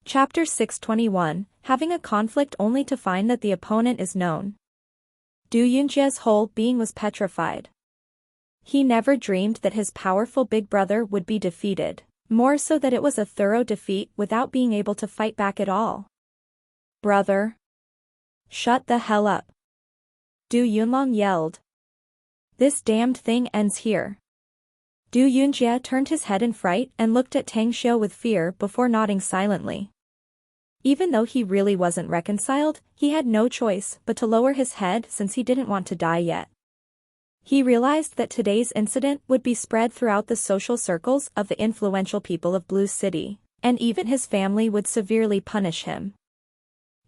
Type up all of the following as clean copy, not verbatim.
Chapter 621, Having a conflict only to find that the opponent is known. Du Yunjie's whole being was petrified. He never dreamed that his powerful big brother would be defeated, more so that it was a thorough defeat without being able to fight back at all. Brother! Shut the hell up! Du Yunlong yelled. This damned thing ends here. Du Yunjie turned his head in fright and looked at Tang Xiu with fear before nodding silently. Even though he really wasn't reconciled, he had no choice but to lower his head since he didn't want to die yet. He realized that today's incident would be spread throughout the social circles of the influential people of Blue City, and even his family would severely punish him.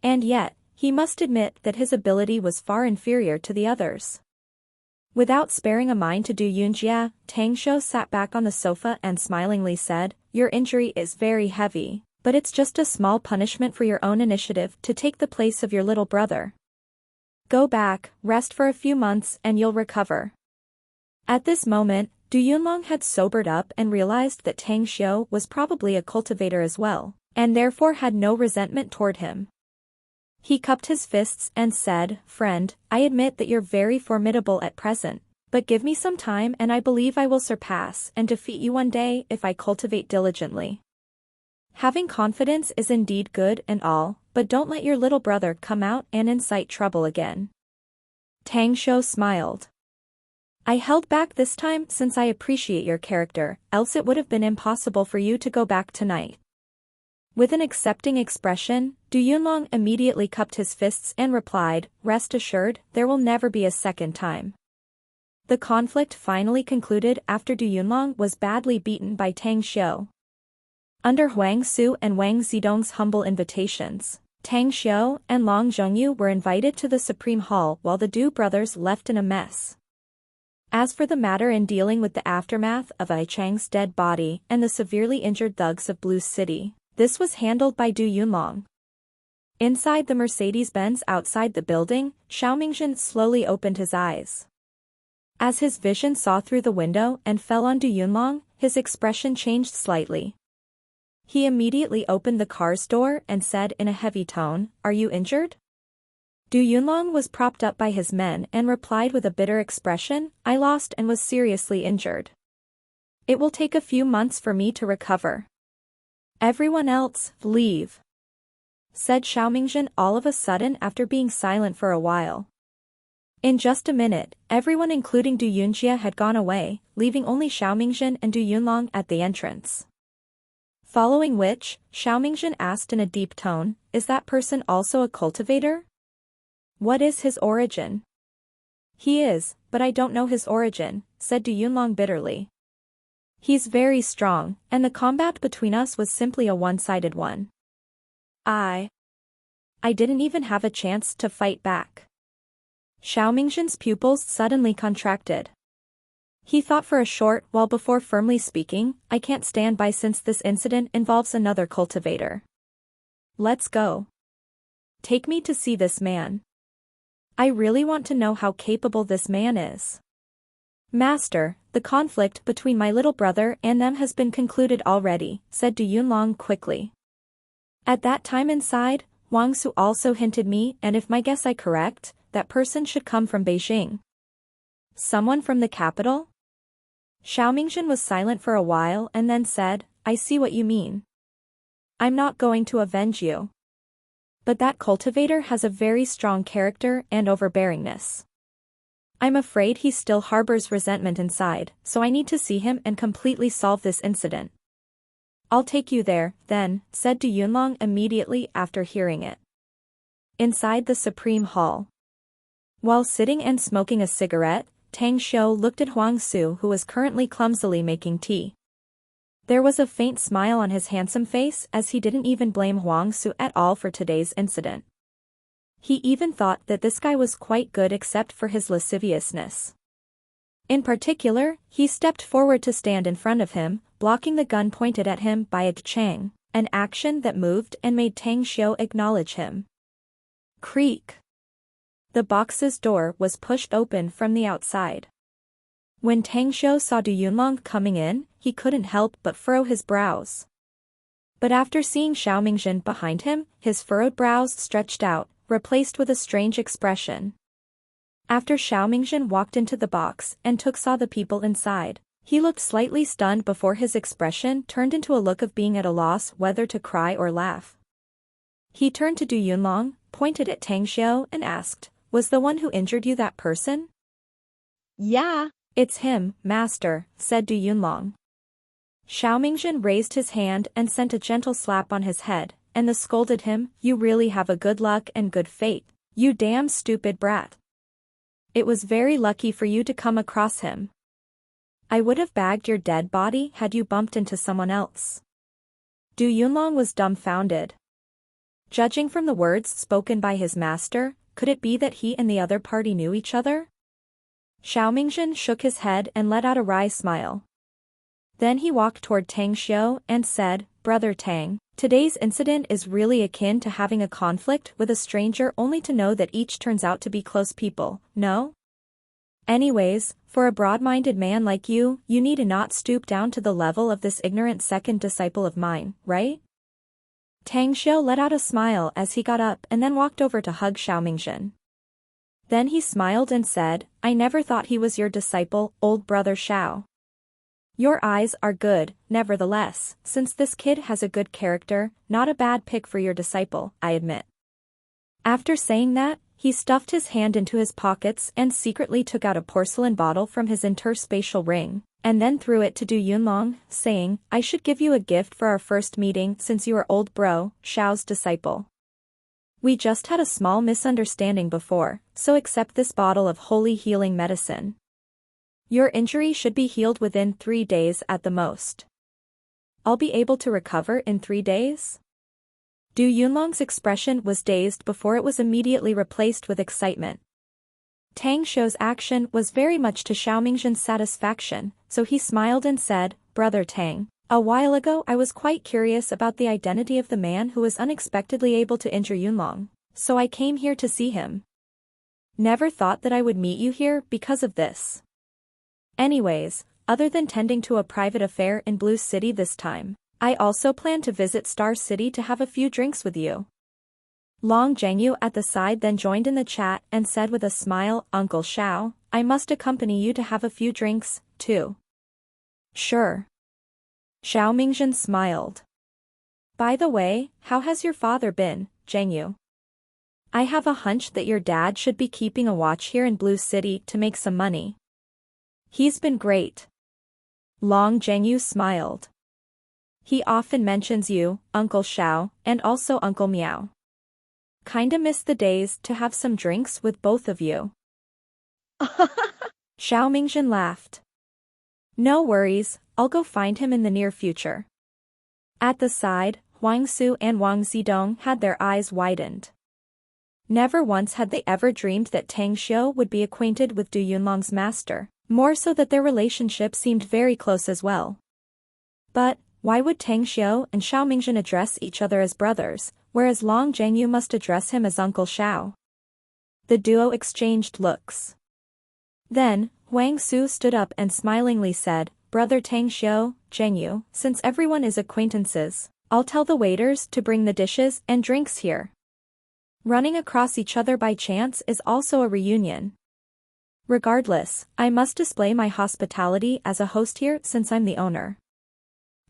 And yet, he must admit that his ability was far inferior to the others. Without sparing a mind to Du Yunjie, Tang Xiu sat back on the sofa and smilingly said, "Your injury is very heavy, but it's just a small punishment for your own initiative to take the place of your little brother. Go back, rest for a few months and you'll recover." At this moment, Du Yunlong had sobered up and realized that Tang Xiu was probably a cultivator as well, and therefore had no resentment toward him. He cupped his fists and said, "Friend, I admit that you're very formidable at present, but give me some time and I believe I will surpass and defeat you one day if I cultivate diligently. Having confidence is indeed good and all, but don't let your little brother come out and incite trouble again." Tang Xiu smiled. "I held back this time since I appreciate your character, else it would have been impossible for you to go back tonight." With an accepting expression, Du Yunlong immediately cupped his fists and replied, "Rest assured, there will never be a second time." The conflict finally concluded after Du Yunlong was badly beaten by Tang Xiu. Under Huang Su and Wang Zidong's humble invitations, Tang Xiu and Long Zhongyu were invited to the Supreme Hall while the Du brothers left in a mess. As for the matter in dealing with the aftermath of Ai Chang's dead body and the severely injured thugs of Blue City, this was handled by Du Yunlong. Inside the Mercedes-Benz outside the building, Xiaomingzhen slowly opened his eyes. As his vision saw through the window and fell on Du Yunlong, his expression changed slightly. He immediately opened the car's door and said in a heavy tone, "Are you injured?" Du Yunlong was propped up by his men and replied with a bitter expression, "I lost and was seriously injured. It will take a few months for me to recover." "Everyone else, leave," said Xiaomingzhen all of a sudden after being silent for a while. In just a minute, everyone including Du Yunjie had gone away, leaving only Xiaomingzhen and Du Yunlong at the entrance. Following which, Xiaomingzhen asked in a deep tone, "Is that person also a cultivator? What is his origin?" "He is, but I don't know his origin," said Du Yunlong bitterly. "He's very strong, and the combat between us was simply a one-sided one. I didn't even have a chance to fight back." Xiaomingzhen's pupils suddenly contracted. He thought for a short while before firmly speaking, "I can't stand by since this incident involves another cultivator. Let's go. Take me to see this man. I really want to know how capable this man is." "Master, the conflict between my little brother and them has been concluded already," said Du Yunlong quickly. "At that time inside, Wang Su also hinted me, and if my guess is correct, that person should come from Beijing." "Someone from the capital?" Xiaomingzhen was silent for a while and then said, "I see what you mean. I'm not going to avenge you. But that cultivator has a very strong character and overbearingness. I'm afraid he still harbors resentment inside, so I need to see him and completely solve this incident." "I'll take you there, then," said Du Yunlong immediately after hearing it. Inside the Supreme Hall, while sitting and smoking a cigarette, Tang Xiu looked at Huang Su, who was currently clumsily making tea. There was a faint smile on his handsome face as he didn't even blame Huang Su at all for today's incident. He even thought that this guy was quite good except for his lasciviousness. In particular, he stepped forward to stand in front of him, blocking the gun pointed at him by Ai Chang, an action that moved and made Tang Xiu acknowledge him. Creak. The box's door was pushed open from the outside. When Tang Xiu saw Du Yunlong coming in, he couldn't help but furrow his brows. But after seeing Xiao Mingjin behind him, his furrowed brows stretched out, replaced with a strange expression. After Xiao Mingjin walked into the box and saw the people inside, he looked slightly stunned before his expression turned into a look of being at a loss whether to cry or laugh. He turned to Du Yunlong, pointed at Tang Xiao and asked, "Was the one who injured you that person?" "Yeah." "It's him, master," said Du Yunlong. Xiao Mingjin raised his hand and sent a gentle slap on his head, and scolded him, "You really have a good luck and good fate, you damn stupid brat. It was very lucky for you to come across him. I would have bagged your dead body had you bumped into someone else." Du Yunlong was dumbfounded. Judging from the words spoken by his master, could it be that he and the other party knew each other? Xiao Mingjin shook his head and let out a wry smile. Then he walked toward Tang Xiao and said, "Brother Tang, today's incident is really akin to having a conflict with a stranger only to know that each turns out to be close people, no? Anyways, for a broad-minded man like you need to not stoop down to the level of this ignorant second disciple of mine, right?" Tang Xiao let out a smile as he got up and then walked over to hug Xiao Mingjin. Then he smiled and said, "I never thought he was your disciple, old brother Xiao. Your eyes are good, nevertheless, since this kid has a good character, not a bad pick for your disciple, I admit." After saying that, he stuffed his hand into his pockets and secretly took out a porcelain bottle from his interspatial ring, and then threw it to Du Yunlong, saying, "I should give you a gift for our first meeting since you are old bro, Xiao's disciple. We just had a small misunderstanding before, so accept this bottle of holy healing medicine. Your injury should be healed within 3 days at the most." "I'll be able to recover in 3 days?" Du Yunlong's expression was dazed before it was immediately replaced with excitement. Tang Xiao's action was very much to Xiao Mingjin's satisfaction, so he smiled and said, "Brother Tang, a while ago I was quite curious about the identity of the man who was unexpectedly able to injure Yunlong, so I came here to see him. Never thought that I would meet you here because of this. Anyways, other than tending to a private affair in Blue City this time, I also plan to visit Star City to have a few drinks with you." Long Zhengyu at the side then joined in the chat and said with a smile, "Uncle Xiao, I must accompany you to have a few drinks, too." "Sure." Xiao Mingjin smiled. "By the way, how has your father been, Zhengyu? I have a hunch that your dad should be keeping a watch here in Blue City to make some money." "He's been great." Long Zhengyu smiled. "He often mentions you, Uncle Xiao, and also Uncle Miao. Kinda miss the days to have some drinks with both of you." Xiao Mingjin laughed. "No worries, I'll go find him in the near future." At the side, Huang Su and Wang Zidong had their eyes widened. Never once had they ever dreamed that Tang Xiao would be acquainted with Du Yunlong's master, more so that their relationship seemed very close as well. But, why would Tang Xiao and Xiao Mingjin address each other as brothers, whereas Long Zhengyu must address him as Uncle Xiao? The duo exchanged looks. Then, Huang Su stood up and smilingly said, "Brother Tang Xiao, Zhengyu, since everyone is acquaintances, I'll tell the waiters to bring the dishes and drinks here. Running across each other by chance is also a reunion. Regardless, I must display my hospitality as a host here since I'm the owner."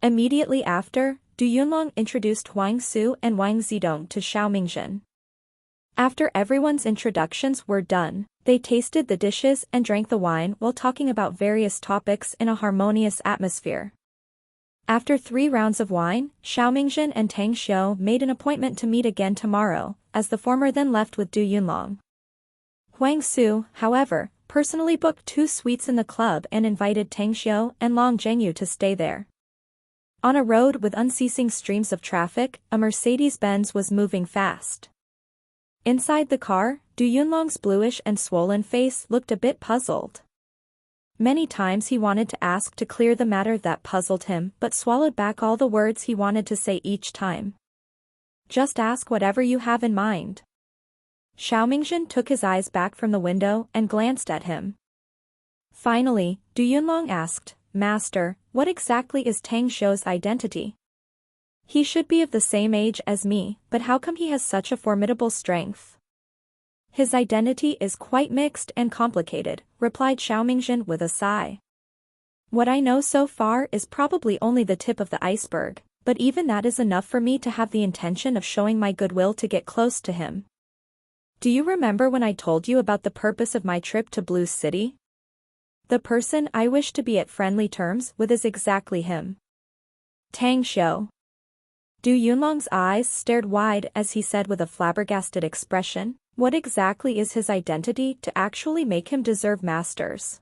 Immediately after, Du Yunlong introduced Huang Su and Wang Zidong to Xiao Mingjin. After everyone's introductions were done, they tasted the dishes and drank the wine while talking about various topics in a harmonious atmosphere. After 3 rounds of wine, Xiao Mingjin and Tang Xiao made an appointment to meet again tomorrow, as the former then left with Du Yunlong. Huang Su, however, personally booked 2 suites in the club and invited Tang Xiao and Long Zhengyu to stay there. On a road with unceasing streams of traffic, a Mercedes-Benz was moving fast. Inside the car, Du Yunlong's bluish and swollen face looked a bit puzzled. Many times he wanted to ask to clear the matter that puzzled him but swallowed back all the words he wanted to say each time. "Just ask whatever you have in mind." Xiao Mingjin took his eyes back from the window and glanced at him. Finally, Du Yunlong asked, "Master, what exactly is Tang Xiao's identity?" He should be of the same age as me, but how come he has such a formidable strength? His identity is quite mixed and complicated, replied Xiaomingzhen with a sigh. What I know so far is probably only the tip of the iceberg, but even that is enough for me to have the intention of showing my goodwill to get close to him. Do you remember when I told you about the purpose of my trip to Blue City? The person I wish to be at friendly terms with is exactly him. Tang Xiu. Du Yunlong's eyes stared wide as he said with a flabbergasted expression, what exactly is his identity to actually make him deserve masters?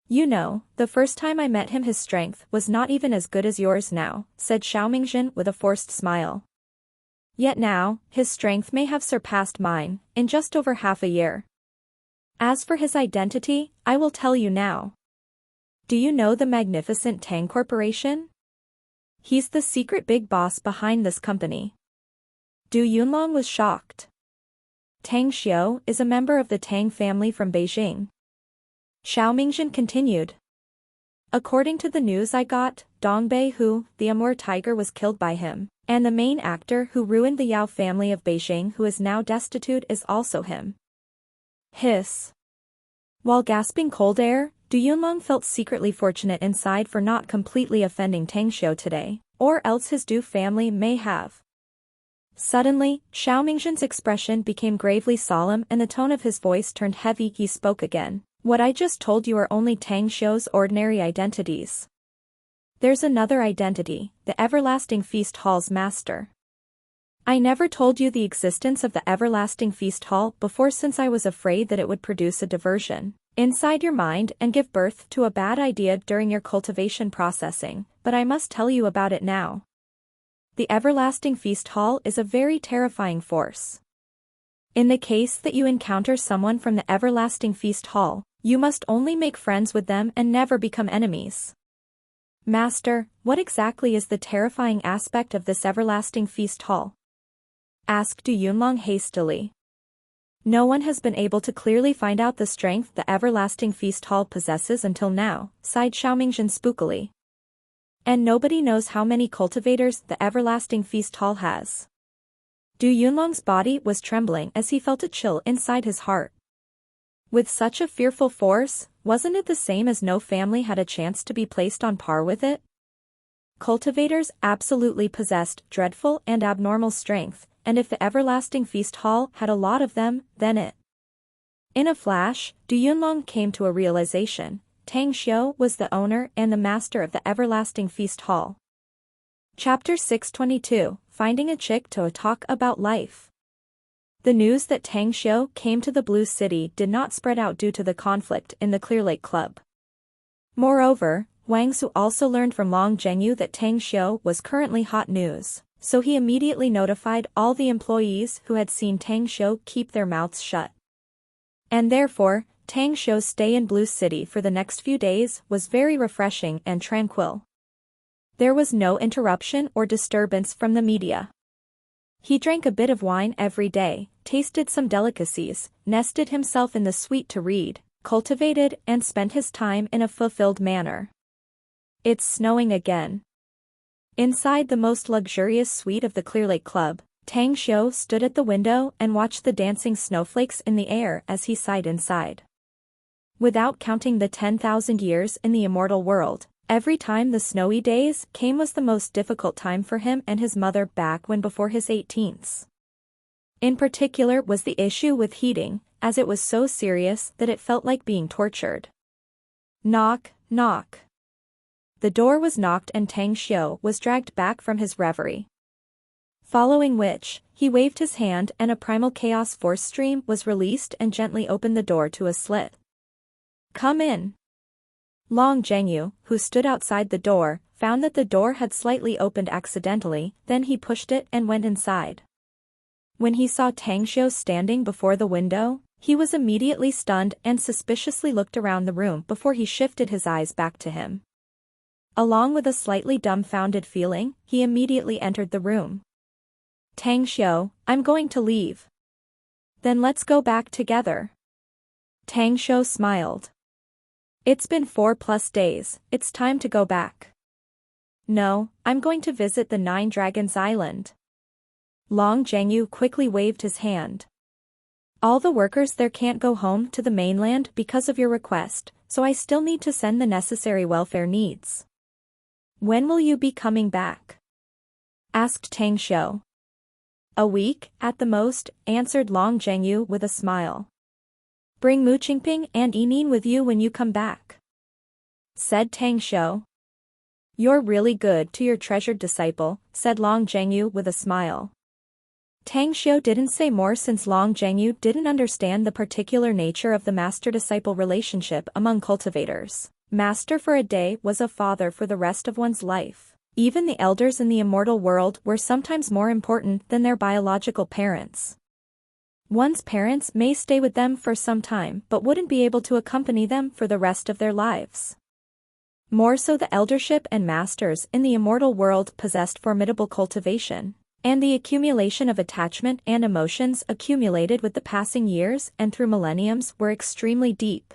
You know, the first time I met him his strength was not even as good as yours now, said Xiaomingzhen with a forced smile. Yet now, his strength may have surpassed mine, in just over half a year. As for his identity, I will tell you now. Do you know the magnificent Tang Corporation? He's the secret big boss behind this company. Du Yunlong was shocked. Tang Xiu is a member of the Tang family from Beijing. Xiaomingzhen continued. According to the news I got, Dong Beihu, the Amur tiger was killed by him, and the main actor who ruined the Yao family of Beijing who is now destitute is also him. Hiss. While gasping cold air, Du Yunlong felt secretly fortunate inside for not completely offending Tang Xiu today, or else his Du family may have. Suddenly, Xiaomingzhen's expression became gravely solemn and the tone of his voice turned heavy. He spoke again. What I just told you are only Tang Xiu's ordinary identities. There's another identity, the Everlasting Feast Hall's master. I never told you the existence of the Everlasting Feast Hall before since I was afraid that it would produce a diversion inside your mind and give birth to a bad idea during your cultivation processing, but I must tell you about it now. The Everlasting Feast Hall is a very terrifying force. In the case that you encounter someone from the Everlasting Feast Hall, you must only make friends with them and never become enemies. Master, what exactly is the terrifying aspect of this Everlasting Feast Hall? Asked Du Yunlong hastily. No one has been able to clearly find out the strength the Everlasting Feast Hall possesses until now, sighed Xiaomingzhen spookily. And nobody knows how many cultivators the Everlasting Feast Hall has. Du Yunlong's body was trembling as he felt a chill inside his heart. With such a fearful force, wasn't it the same as no family had a chance to be placed on par with it? Cultivators absolutely possessed dreadful and abnormal strength, and if the Everlasting Feast Hall had a lot of them, then it. In a flash, Du Yunlong came to a realization. Tang Xiu was the owner and the master of the Everlasting Feast Hall. Chapter 622, Finding a Chick to Talk About Life. The news that Tang Xiu came to the Blue City did not spread out due to the conflict in the Clear Lake Club. Moreover, Wang Su also learned from Long Zhengyu that Tang Xiu was currently hot news, so he immediately notified all the employees who had seen Tang Xiu keep their mouths shut. And therefore, Tang Xiu's stay in Blue City for the next few days was very refreshing and tranquil. There was no interruption or disturbance from the media. He drank a bit of wine every day, tasted some delicacies, nested himself in the suite to read, cultivated and spent his time in a fulfilled manner. It's snowing again. Inside the most luxurious suite of the Clear Lake Club, Tang Xiu stood at the window and watched the dancing snowflakes in the air as he sighed inside. Without counting the 10,000 years in the immortal world, every time the snowy days came was the most difficult time for him and his mother back when before his 18th. In particular was the issue with heating, as it was so serious that it felt like being tortured. Knock, knock. The door was knocked and Tang Xiu was dragged back from his reverie. Following which, he waved his hand and a primal chaos force stream was released and gently opened the door to a slit. Come in. Long Zhengyu, who stood outside the door, found that the door had slightly opened accidentally, then he pushed it and went inside. When he saw Tang Xiu standing before the window, he was immediately stunned and suspiciously looked around the room before he shifted his eyes back to him. Along with a slightly dumbfounded feeling, he immediately entered the room. Tang Xiu, I'm going to leave. Then let's go back together. Tang Xiu smiled. It's been 4+ days, it's time to go back. No, I'm going to visit the Nine Dragons Island. Long Zhengyu quickly waved his hand. All the workers there can't go home to the mainland because of your request, so I still need to send the necessary welfare needs. When will you be coming back? Asked Tang Xiu. A week, at the most, answered Long Zhengyu with a smile. Bring Mu Qingping and Yinin with you when you come back, said Tang Xiu. You're really good to your treasured disciple, said Long Zhengyu with a smile. Tang Xiu didn't say more since Long Zhengyu didn't understand the particular nature of the master-disciple relationship among cultivators. Master for a day was a father for the rest of one's life. Even the elders in the immortal world were sometimes more important than their biological parents. One's parents may stay with them for some time but wouldn't be able to accompany them for the rest of their lives. More so, the eldership and masters in the immortal world possessed formidable cultivation, and the accumulation of attachment and emotions accumulated with the passing years and through millenniums were extremely deep.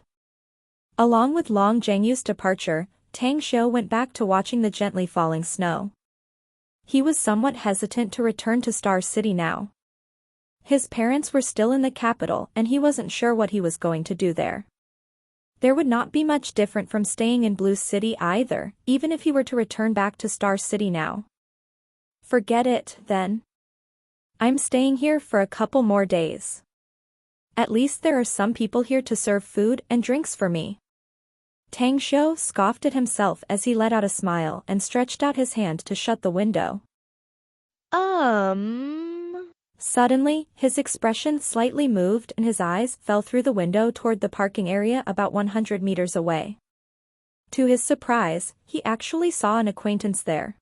Along with Long Zhengyu's departure, Tang Xiu went back to watching the gently falling snow. He was somewhat hesitant to return to Star City now. His parents were still in the capital and he wasn't sure what he was going to do there. There would not be much different from staying in Blue City either, even if he were to return back to Star City now. Forget it, then. I'm staying here for a couple more days. At least there are some people here to serve food and drinks for me. Tang Xiu scoffed at himself as he let out a smile and stretched out his hand to shut the window. Suddenly, his expression slightly moved and his eyes fell through the window toward the parking area about 100 meters away. To his surprise, he actually saw an acquaintance there.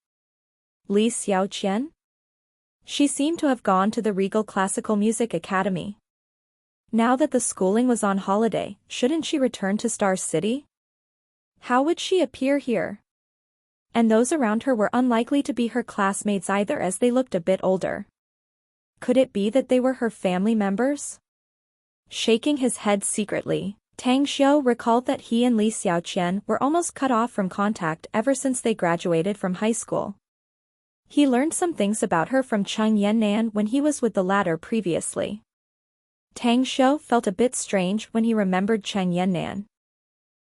Li Xiaoqian? She seemed to have gone to the Regal Classical Music Academy. Now that the schooling was on holiday, shouldn't she return to Star City? How would she appear here? And those around her were unlikely to be her classmates either, as they looked a bit older. Could it be that they were her family members? Shaking his head secretly, Tang Xiu recalled that he and Li Xiaoqian were almost cut off from contact ever since they graduated from high school. He learned some things about her from Cheng Yannan when he was with the latter previously. Tang Xiu felt a bit strange when he remembered Cheng Yannan.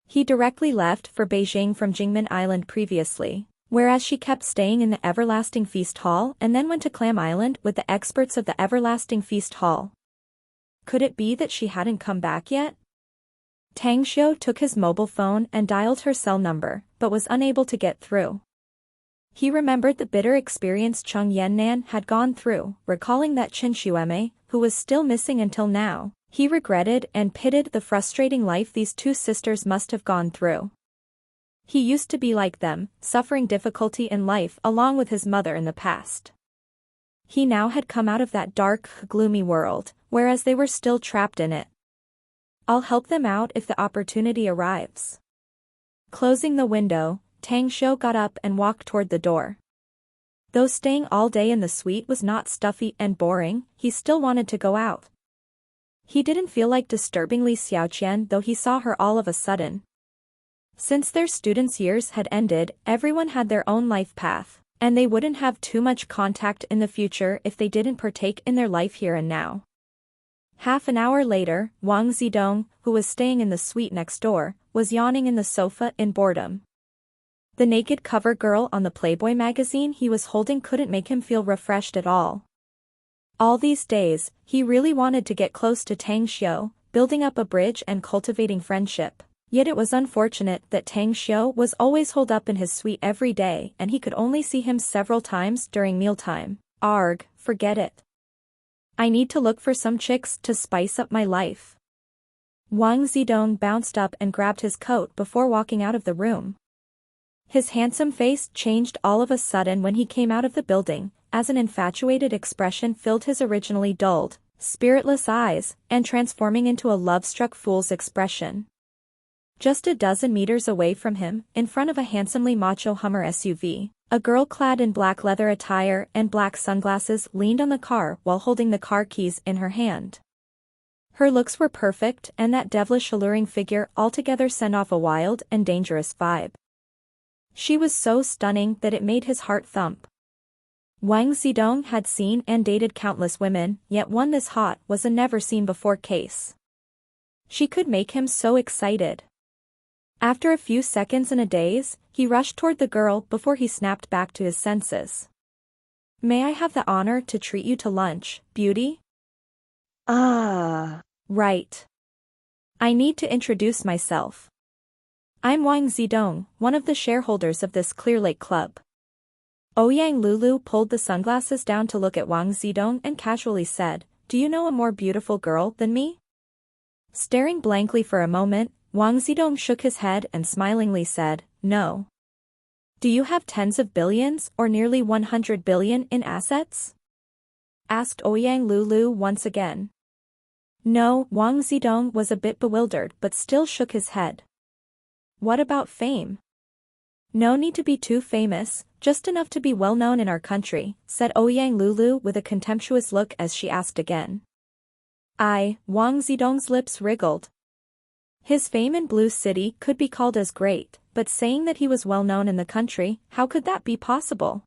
He directly left for Beijing from Jingmen Island previously, whereas she kept staying in the Everlasting Feast Hall and then went to Clam Island with the experts of the Everlasting Feast Hall. Could it be that she hadn't come back yet? Tang Xiu took his mobile phone and dialed her cell number, but was unable to get through. He remembered the bitter experience Cheng Yannan had gone through, recalling that Chen Xueme, who was still missing until now. He regretted and pitied the frustrating life these two sisters must have gone through. He used to be like them, suffering difficulty in life along with his mother in the past. He now had come out of that dark, gloomy world, whereas they were still trapped in it. I'll help them out if the opportunity arrives. Closing the window, Tang Xiu got up and walked toward the door. Though staying all day in the suite was not stuffy and boring, he still wanted to go out. He didn't feel like disturbing Li Xiaoqian, though he saw her all of a sudden. Since their students' years had ended, everyone had their own life path, and they wouldn't have too much contact in the future if they didn't partake in their life here and now. Half an hour later, Wang Zidong, who was staying in the suite next door, was yawning in the sofa in boredom. The naked cover girl on the Playboy magazine he was holding couldn't make him feel refreshed at all. All these days, he really wanted to get close to Tang Xiu, building up a bridge and cultivating friendship. Yet it was unfortunate that Tang Xiu was always holed up in his suite every day and he could only see him several times during mealtime. Arg, forget it. I need to look for some chicks to spice up my life. Wang Zidong bounced up and grabbed his coat before walking out of the room. His handsome face changed all of a sudden when he came out of the building, as an infatuated expression filled his originally dulled, spiritless eyes, and transforming into a love-struck fool's expression. Just a dozen meters away from him, in front of a handsomely macho Hummer SUV, a girl clad in black leather attire and black sunglasses leaned on the car while holding the car keys in her hand. Her looks were perfect and that devilish alluring figure altogether sent off a wild and dangerous vibe. She was so stunning that it made his heart thump. Wang Zidong had seen and dated countless women, yet one this hot was a never-seen-before case. She could make him so excited. After a few seconds and a daze, he rushed toward the girl before he snapped back to his senses. "May I have the honor to treat you to lunch, beauty?" Ah. "Right. I need to introduce myself. I'm Wang Zidong, one of the shareholders of this Clear Lake Club." Ouyang Lulu pulled the sunglasses down to look at Wang Zidong and casually said, "Do you know a more beautiful girl than me?" Staring blankly for a moment, Wang Zidong shook his head and smilingly said, "No." "Do you have tens of billions or nearly 100 billion in assets?" asked Ouyang Lulu once again. No, Wang Zidong was a bit bewildered but still shook his head. "What about fame?" "No need to be too famous, just enough to be well known in our country," said Ouyang Lulu with a contemptuous look as she asked again. Wang Zidong's lips wriggled. His fame in Blue City could be called as great, but saying that he was well known in the country, how could that be possible?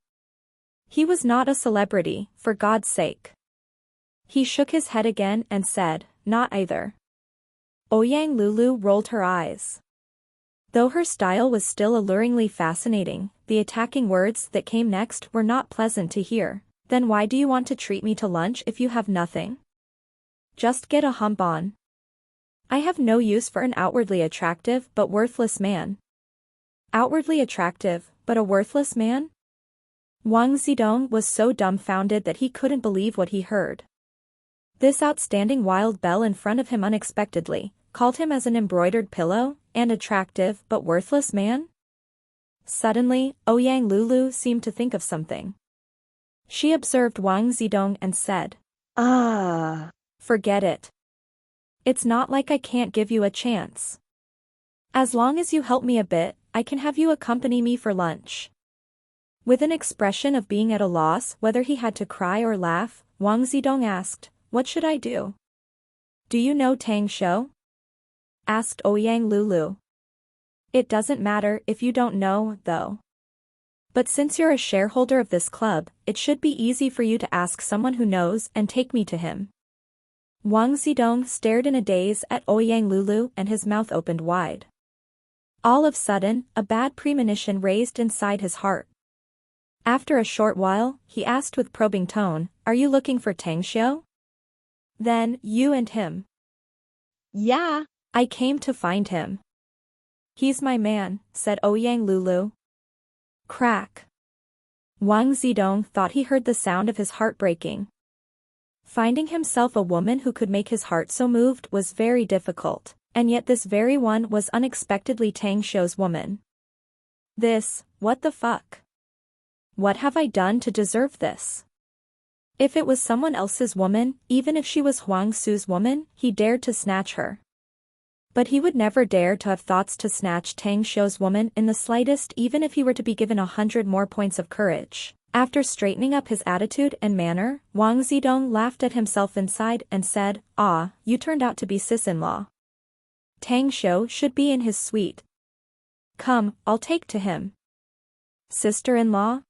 He was not a celebrity, for God's sake. He shook his head again and said, "Not either." Ouyang Lulu rolled her eyes. Though her style was still alluringly fascinating, the attacking words that came next were not pleasant to hear. "Then why do you want to treat me to lunch if you have nothing? Just get a hump on. I have no use for an outwardly attractive but worthless man." Outwardly attractive, but a worthless man? Wang Zidong was so dumbfounded that he couldn't believe what he heard. This outstanding wild belle in front of him unexpectedly called him as an embroidered pillow, and attractive but worthless man? Suddenly, Ouyang Lulu seemed to think of something. She observed Wang Zidong and said, Ah. "Forget it. It's not like I can't give you a chance. As long as you help me a bit, I can have you accompany me for lunch." With an expression of being at a loss whether he had to cry or laugh, Wang Zidong asked, "What should I do?" "Do you know Tang Shou?" asked Ouyang Lulu. "It doesn't matter if you don't know, though. But since you're a shareholder of this club, it should be easy for you to ask someone who knows and take me to him." Wang Zidong stared in a daze at Ouyang Lulu and his mouth opened wide. All of a sudden, a bad premonition raised inside his heart. After a short while, he asked with probing tone, "Are you looking for Tang Shou?" "Then, you and him." Yeah. "I came to find him." "He's my man," said Ouyang Lulu. Crack. Wang Zidong thought he heard the sound of his heart breaking. Finding himself a woman who could make his heart so moved was very difficult, and yet this very one was unexpectedly Tang Shou's woman. What the fuck? What have I done to deserve this? If it was someone else's woman, even if she was Huang Su's woman, he dared to snatch her. But he would never dare to have thoughts to snatch Tang Shou's woman in the slightest, even if he were to be given 100 more points of courage. After straightening up his attitude and manner, Wang Zidong laughed at himself inside and said, "Ah, you turned out to be sis-in-law. Tang Shou should be in his suite. Come, I'll take to him." "Sister-in-law?"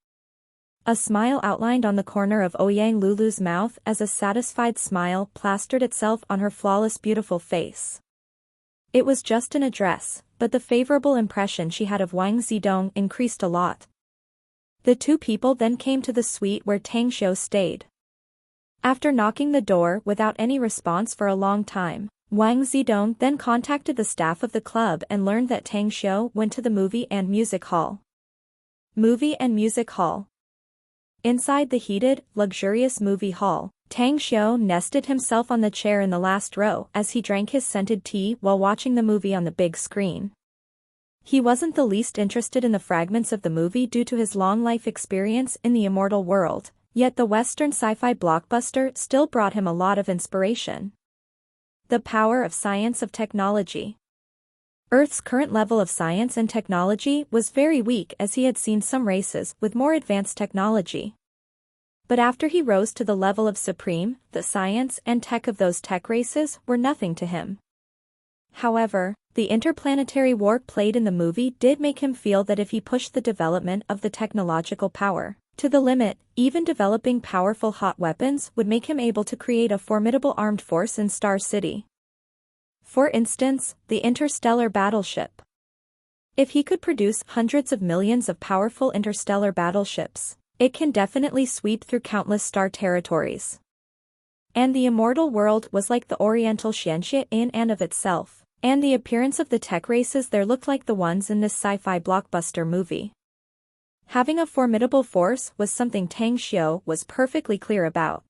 A smile outlined on the corner of Ouyang Lulu's mouth as a satisfied smile plastered itself on her flawless beautiful face. It was just an address, but the favorable impression she had of Wang Zidong increased a lot. The two people then came to the suite where Tang Shou stayed. After knocking the door without any response for a long time, Wang Zidong then contacted the staff of the club and learned that Tang Shou went to the movie and music hall. Movie and music hall. Inside the heated, luxurious movie hall, Tang Shou nested himself on the chair in the last row as he drank his scented tea while watching the movie on the big screen. He wasn't the least interested in the fragments of the movie due to his long life experience in the Immortal world, yet the Western sci-fi blockbuster still brought him a lot of inspiration. The power of science of technology. Earth's current level of science and technology was very weak as he had seen some races with more advanced technology. But after he rose to the level of supreme, the science and tech of those tech races were nothing to him. However, the interplanetary war played in the movie did make him feel that if he pushed the development of the technological power to the limit, even developing powerful hot weapons would make him able to create a formidable armed force in Star City. For instance, the interstellar battleship. If he could produce hundreds of millions of powerful interstellar battleships, it can definitely sweep through countless star territories. And the immortal world was like the Oriental Xianxie in and of itself, and the appearance of the tech races there looked like the ones in this sci-fi blockbuster movie. Having a formidable force was something Tang Xiu was perfectly clear about.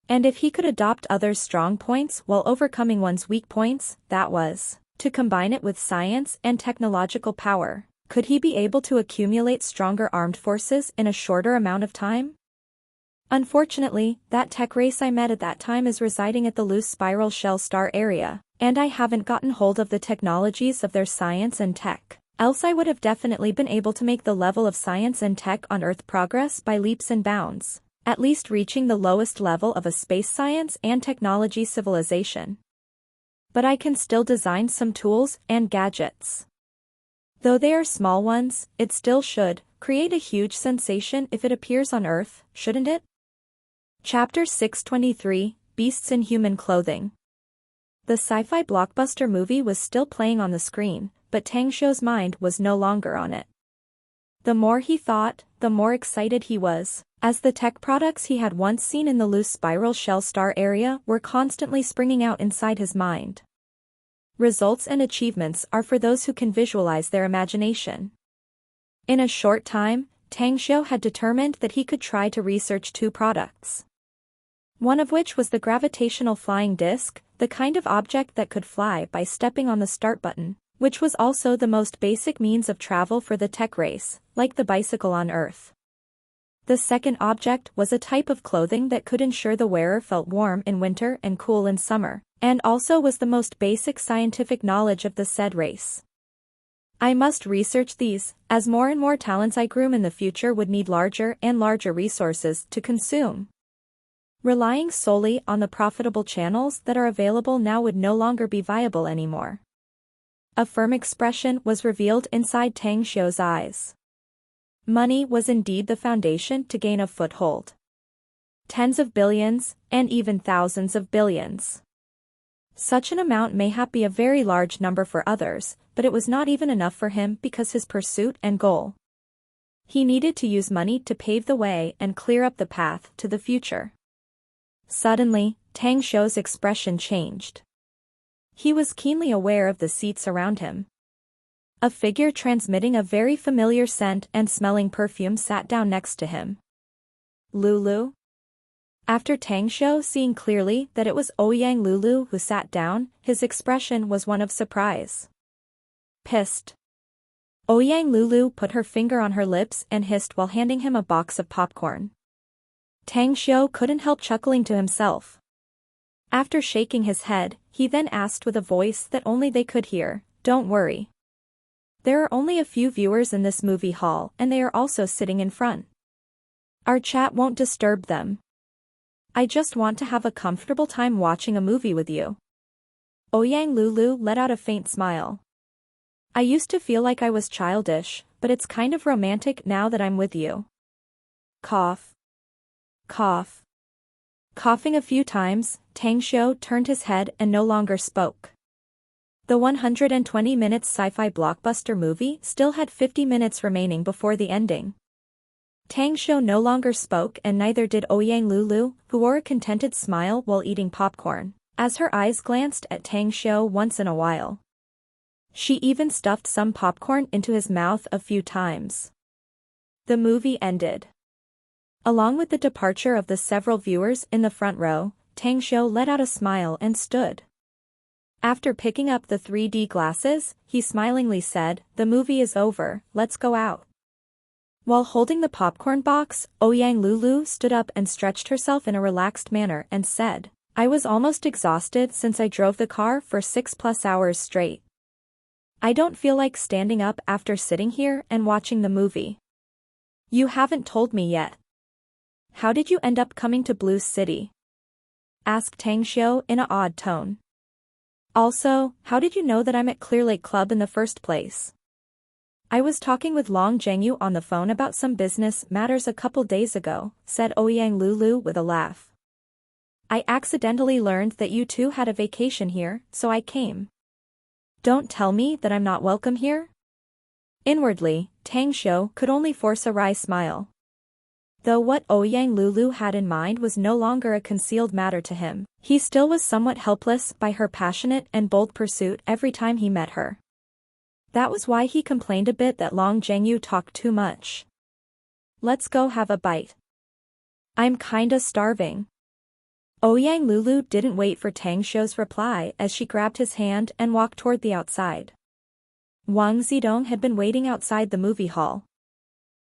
And if he could adopt others' strong points while overcoming one's weak points, that was, to combine it with science and technological power, could he be able to accumulate stronger armed forces in a shorter amount of time? Unfortunately, that tech race I met at that time is residing at the loose spiral shell star area, and I haven't gotten hold of the technologies of their science and tech, else I would have definitely been able to make the level of science and tech on Earth progress by leaps and bounds, at least reaching the lowest level of a space science and technology civilization. But I can still design some tools and gadgets. Though they are small ones, it still should create a huge sensation if it appears on Earth, shouldn't it? Chapter 623, Beasts in Human Clothing. The sci-fi blockbuster movie was still playing on the screen, but Tang Xiu's mind was no longer on it. The more he thought, the more excited he was, as the tech products he had once seen in the loose spiral shell star area were constantly springing out inside his mind. Results and achievements are for those who can visualize their imagination. In a short time, Tang Xiu had determined that he could try to research two products. One of which was the gravitational flying disc, the kind of object that could fly by stepping on the start button, which was also the most basic means of travel for the tech race, like the bicycle on Earth. The second object was a type of clothing that could ensure the wearer felt warm in winter and cool in summer, and also was the most basic scientific knowledge of the said race. I must research these, as more and more talents I groom in the future would need larger and larger resources to consume. Relying solely on the profitable channels that are available now would no longer be viable anymore. A firm expression was revealed inside Tang Xiu's eyes. Money was indeed the foundation to gain a foothold. Tens of billions, and even thousands of billions. Such an amount mayhap be a very large number for others, but it was not even enough for him because his pursuit and goal. He needed to use money to pave the way and clear up the path to the future. Suddenly, Tang Xiu's expression changed. He was keenly aware of the seats around him. A figure transmitting a very familiar scent and smelling perfume sat down next to him. Lulu? After Tang Xiu seeing clearly that it was Ouyang Lulu who sat down, his expression was one of surprise. Pissed. Ouyang Lulu put her finger on her lips and hissed while handing him a box of popcorn. Tang Xiu couldn't help chuckling to himself. After shaking his head, he then asked with a voice that only they could hear, "Don't worry. There are only a few viewers in this movie hall and they are also sitting in front. Our chat won't disturb them. I just want to have a comfortable time watching a movie with you." Ouyang Lulu let out a faint smile. "I used to feel like I was childish, but it's kind of romantic now that I'm with you." Cough. Cough. Coughing a few times, Tang Xiu turned his head and no longer spoke. The 120 minutes sci-fi blockbuster movie still had 50 minutes remaining before the ending. Tang Xiu no longer spoke and neither did Ouyang Lulu, who wore a contented smile while eating popcorn, as her eyes glanced at Tang Xiu once in a while. She even stuffed some popcorn into his mouth a few times. The movie ended. Along with the departure of the several viewers in the front row, Tang Xiu let out a smile and stood. After picking up the 3D glasses, he smilingly said, "The movie is over, let's go out." While holding the popcorn box, Ouyang Lulu stood up and stretched herself in a relaxed manner and said, "I was almost exhausted since I drove the car for 6+ hours straight. I don't feel like standing up after sitting here and watching the movie." "You haven't told me yet. How did you end up coming to Blue City?" asked Tang Xiu in an odd tone. Also, how did you know that I'm at Clear Lake Club in the first place? I was talking with Long Zhengyu on the phone about some business matters a couple days ago, said Ouyang Lulu with a laugh. I accidentally learned that you two had a vacation here, so I came. Don't tell me that I'm not welcome here? Inwardly, Tang Xiu could only force a wry smile. Though what Ouyang Lulu had in mind was no longer a concealed matter to him, he still was somewhat helpless by her passionate and bold pursuit every time he met her. That was why he complained a bit that Long Zhengyu talked too much. Let's go have a bite. I'm kinda starving. Ouyang Lulu didn't wait for Tang Xiu's reply as she grabbed his hand and walked toward the outside. Wang Zidong had been waiting outside the movie hall.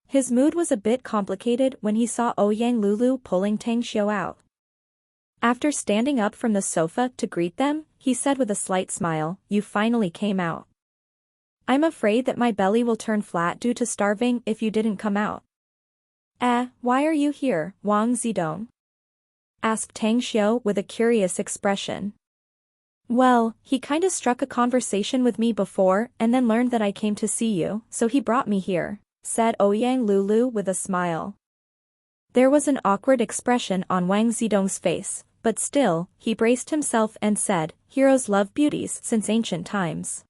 His mood was a bit complicated when he saw Ouyang Lulu pulling Tang Xiu out. After standing up from the sofa to greet them, he said with a slight smile, "You finally came out. I'm afraid that my belly will turn flat due to starving if you didn't come out." Why are you here, Wang Zidong?" asked Tang Xiu with a curious expression. Well, he kinda struck a conversation with me before and then learned that I came to see you, so he brought me here, said Ouyang Lulu with a smile. There was an awkward expression on Wang Zidong's face, but still, he braced himself and said, "Heroes love beauties since ancient times.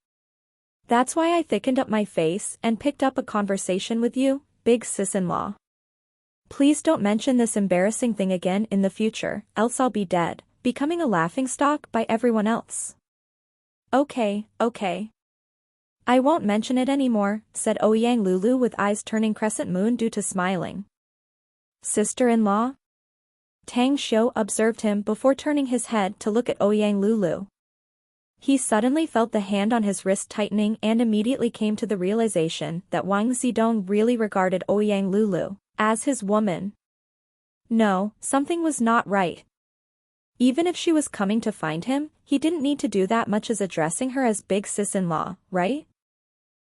That's why I thickened up my face and picked up a conversation with you, big sis-in-law. Please don't mention this embarrassing thing again in the future, else I'll be dead, becoming a laughingstock by everyone else." Okay. I won't mention it anymore, said Ouyang Lulu with eyes turning crescent moon due to smiling. Sister-in-law? Tang Xiu observed him before turning his head to look at Ouyang Lulu. He suddenly felt the hand on his wrist tightening and immediately came to the realization that Wang Zidong really regarded Ouyang Lulu as his woman. No, something was not right. Even if she was coming to find him, he didn't need to do that much as addressing her as big sis-in-law, right?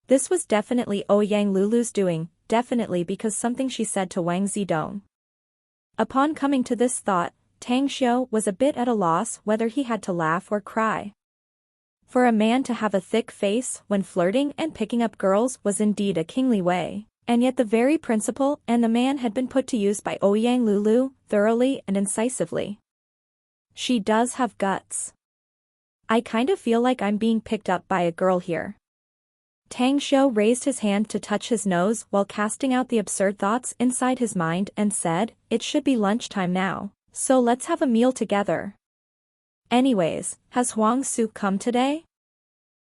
This was definitely Ouyang Lulu's doing, definitely because something she said to Wang Zidong. Upon coming to this thought, Tang Xiu was a bit at a loss whether he had to laugh or cry. For a man to have a thick face when flirting and picking up girls was indeed a kingly way. And yet the very principle and the man had been put to use by Ouyang Lulu, thoroughly and incisively. She does have guts. I kinda feel like I'm being picked up by a girl here. Tang Xiu raised his hand to touch his nose while casting out the absurd thoughts inside his mind and said, "It should be lunchtime now, so let's have a meal together. Anyways, has Huang Su come today?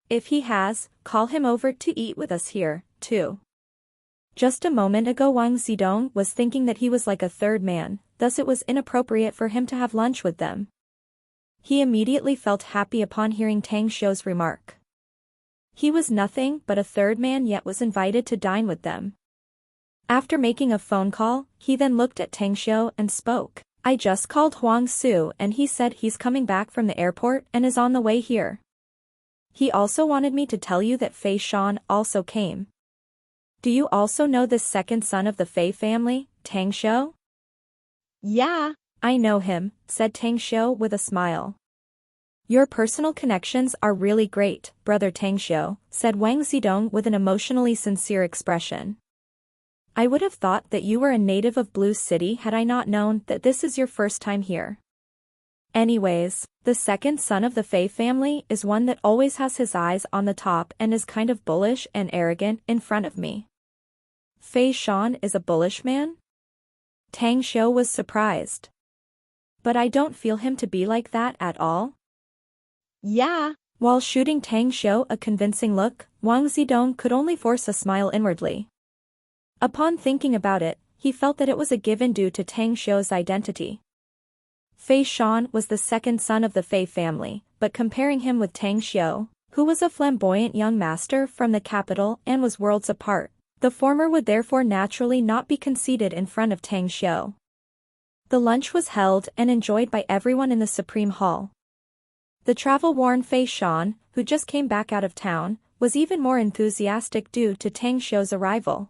If he has, call him over to eat with us here, too." Just a moment ago Wang Zidong was thinking that he was like a third man, thus it was inappropriate for him to have lunch with them. He immediately felt happy upon hearing Tang Xiu's remark. He was nothing but a third man yet was invited to dine with them. After making a phone call, he then looked at Tang Xiu and spoke. "I just called Huang Su and he said he's coming back from the airport and is on the way here. He also wanted me to tell you that Fei Shan also came. Do you also know this second son of the Fei family, Tang Xiu?" Yeah. I know him, said Tang Xiu with a smile. Your personal connections are really great, brother Tang Xiu, said Wang Zidong with an emotionally sincere expression. I would have thought that you were a native of Blue City had I not known that this is your first time here. Anyways, the second son of the Fei family is one that always has his eyes on the top and is kind of bullish and arrogant in front of me. Fei Shan is a bullish man? Tang Xiu was surprised. But I don't feel him to be like that at all. Yeah. While shooting Tang Xiu a convincing look, Wang Zidong could only force a smile inwardly. Upon thinking about it, he felt that it was a given due to Tang Xiu's identity. Fei Shan was the second son of the Fei family, but comparing him with Tang Xiu, who was a flamboyant young master from the capital and was worlds apart, the former would therefore naturally not be conceited in front of Tang Xiu. The lunch was held and enjoyed by everyone in the Supreme Hall. The travel-worn Fei Shan, who just came back out of town, was even more enthusiastic due to Tang Xiu's arrival.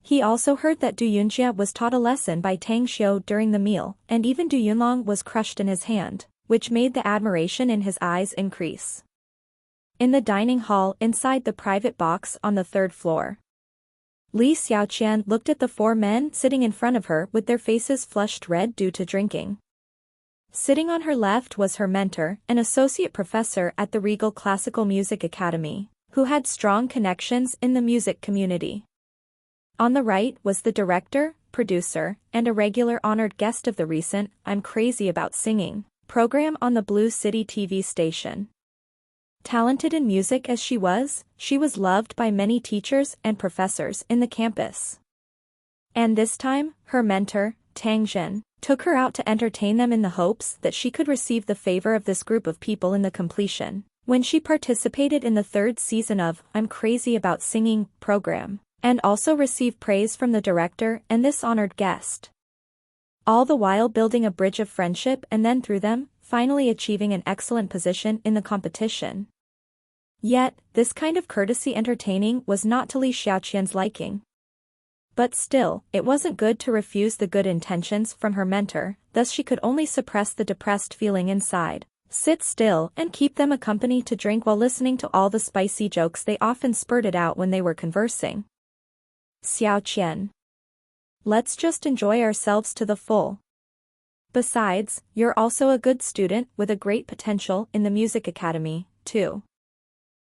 He also heard that Du Yunjie was taught a lesson by Tang Xiu during the meal, and even Du Yunlong was crushed in his hand, which made the admiration in his eyes increase. In the dining hall inside the private box on the third floor, Li Xiaoqian looked at the four men sitting in front of her with their faces flushed red due to drinking. Sitting on her left was her mentor, an associate professor at the Regal Classical Music Academy, who had strong connections in the music community. On the right was the director, producer, and a regular honored guest of the recent I'm Crazy About Singing program on the Blue City TV station. Talented in music as she was loved by many teachers and professors in the campus. And this time, her mentor, Tang Zhen, took her out to entertain them in the hopes that she could receive the favor of this group of people in the completion, when she participated in the third season of I'm Crazy About Singing program, and also receive praise from the director and this honored guest. All the while building a bridge of friendship and then through them, finally achieving an excellent position in the competition. Yet, this kind of courtesy entertaining was not to Li Xiaoqian's liking. But still, it wasn't good to refuse the good intentions from her mentor, thus she could only suppress the depressed feeling inside, sit still and keep them a company to drink while listening to all the spicy jokes they often spurted out when they were conversing. Xiaoqian. Let's just enjoy ourselves to the full. Besides, you're also a good student with a great potential in the music academy, too.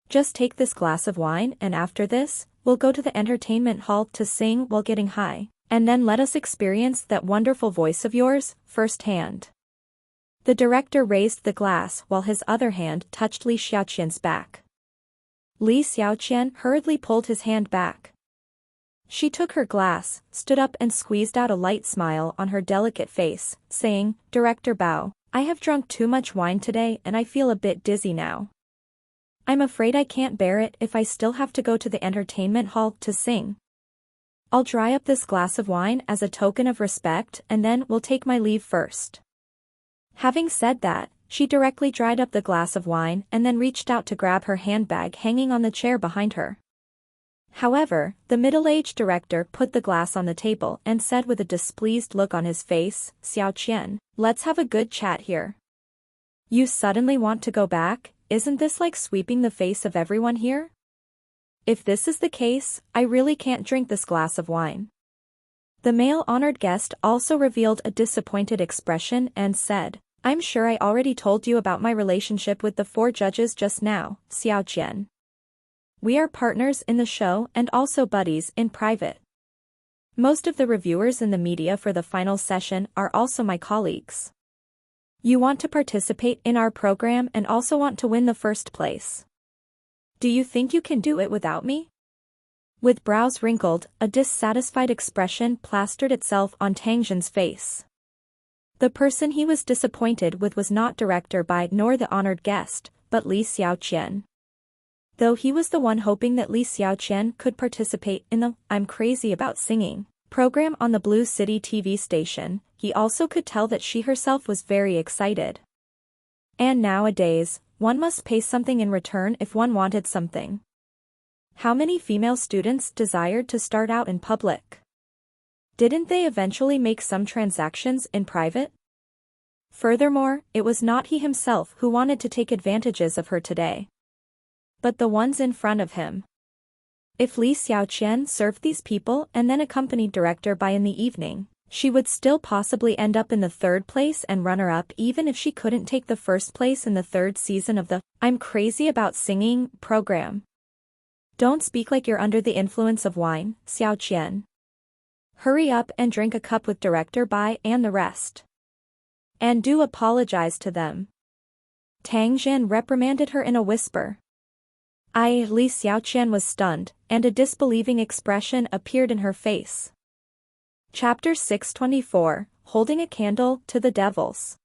Just take this glass of wine and after this, we'll go to the entertainment hall to sing while getting high, and then let us experience that wonderful voice of yours, firsthand. The director raised the glass while his other hand touched Li Xiaoqian's back. Li Xiaoqian hurriedly pulled his hand back. She took her glass, stood up and squeezed out a light smile on her delicate face, saying, Director Bao, I have drunk too much wine today and I feel a bit dizzy now. I'm afraid I can't bear it if I still have to go to the entertainment hall to sing. I'll dry up this glass of wine as a token of respect and then we'll take my leave first. Having said that, she directly dried up the glass of wine and then reached out to grab her handbag hanging on the chair behind her. However, the middle-aged director put the glass on the table and said with a displeased look on his face, Xiaoqian, let's have a good chat here. You suddenly want to go back? Isn't this like sweeping the face of everyone here? If this is the case, I really can't drink this glass of wine. The male honored guest also revealed a disappointed expression and said, I'm sure I already told you about my relationship with the four judges just now, Xiaoqian. We are partners in the show and also buddies in private. Most of the reviewers in the media for the final session are also my colleagues. You want to participate in our program and also want to win the first place. Do you think you can do it without me? With brows wrinkled, a dissatisfied expression plastered itself on Tang Zhen's face. The person he was disappointed with was not Director Bai nor the honored guest, but Li Xiaoqian. Though he was the one hoping that Li Xiaoqian could participate in the I'm Crazy About Singing program on the Blue City TV station, he also could tell that she herself was very excited. And nowadays, one must pay something in return if one wanted something. How many female students desired to start out in public? Didn't they eventually make some transactions in private? Furthermore, it was not he himself who wanted to take advantages of her today, but the ones in front of him. If Li Xiaoqian served these people and then accompanied Director Bai in the evening, she would still possibly end up in the third place and runner-up even if she couldn't take the first place in the third season of the I'm Crazy About Singing program. Don't speak like you're under the influence of wine, Xiaoqian. Hurry up and drink a cup with Director Bai and the rest. And do apologize to them. Tang Zhen reprimanded her in a whisper. Li Xiaoqian was stunned, and a disbelieving expression appeared in her face. Chapter 624, Holding a Candle to the Devils.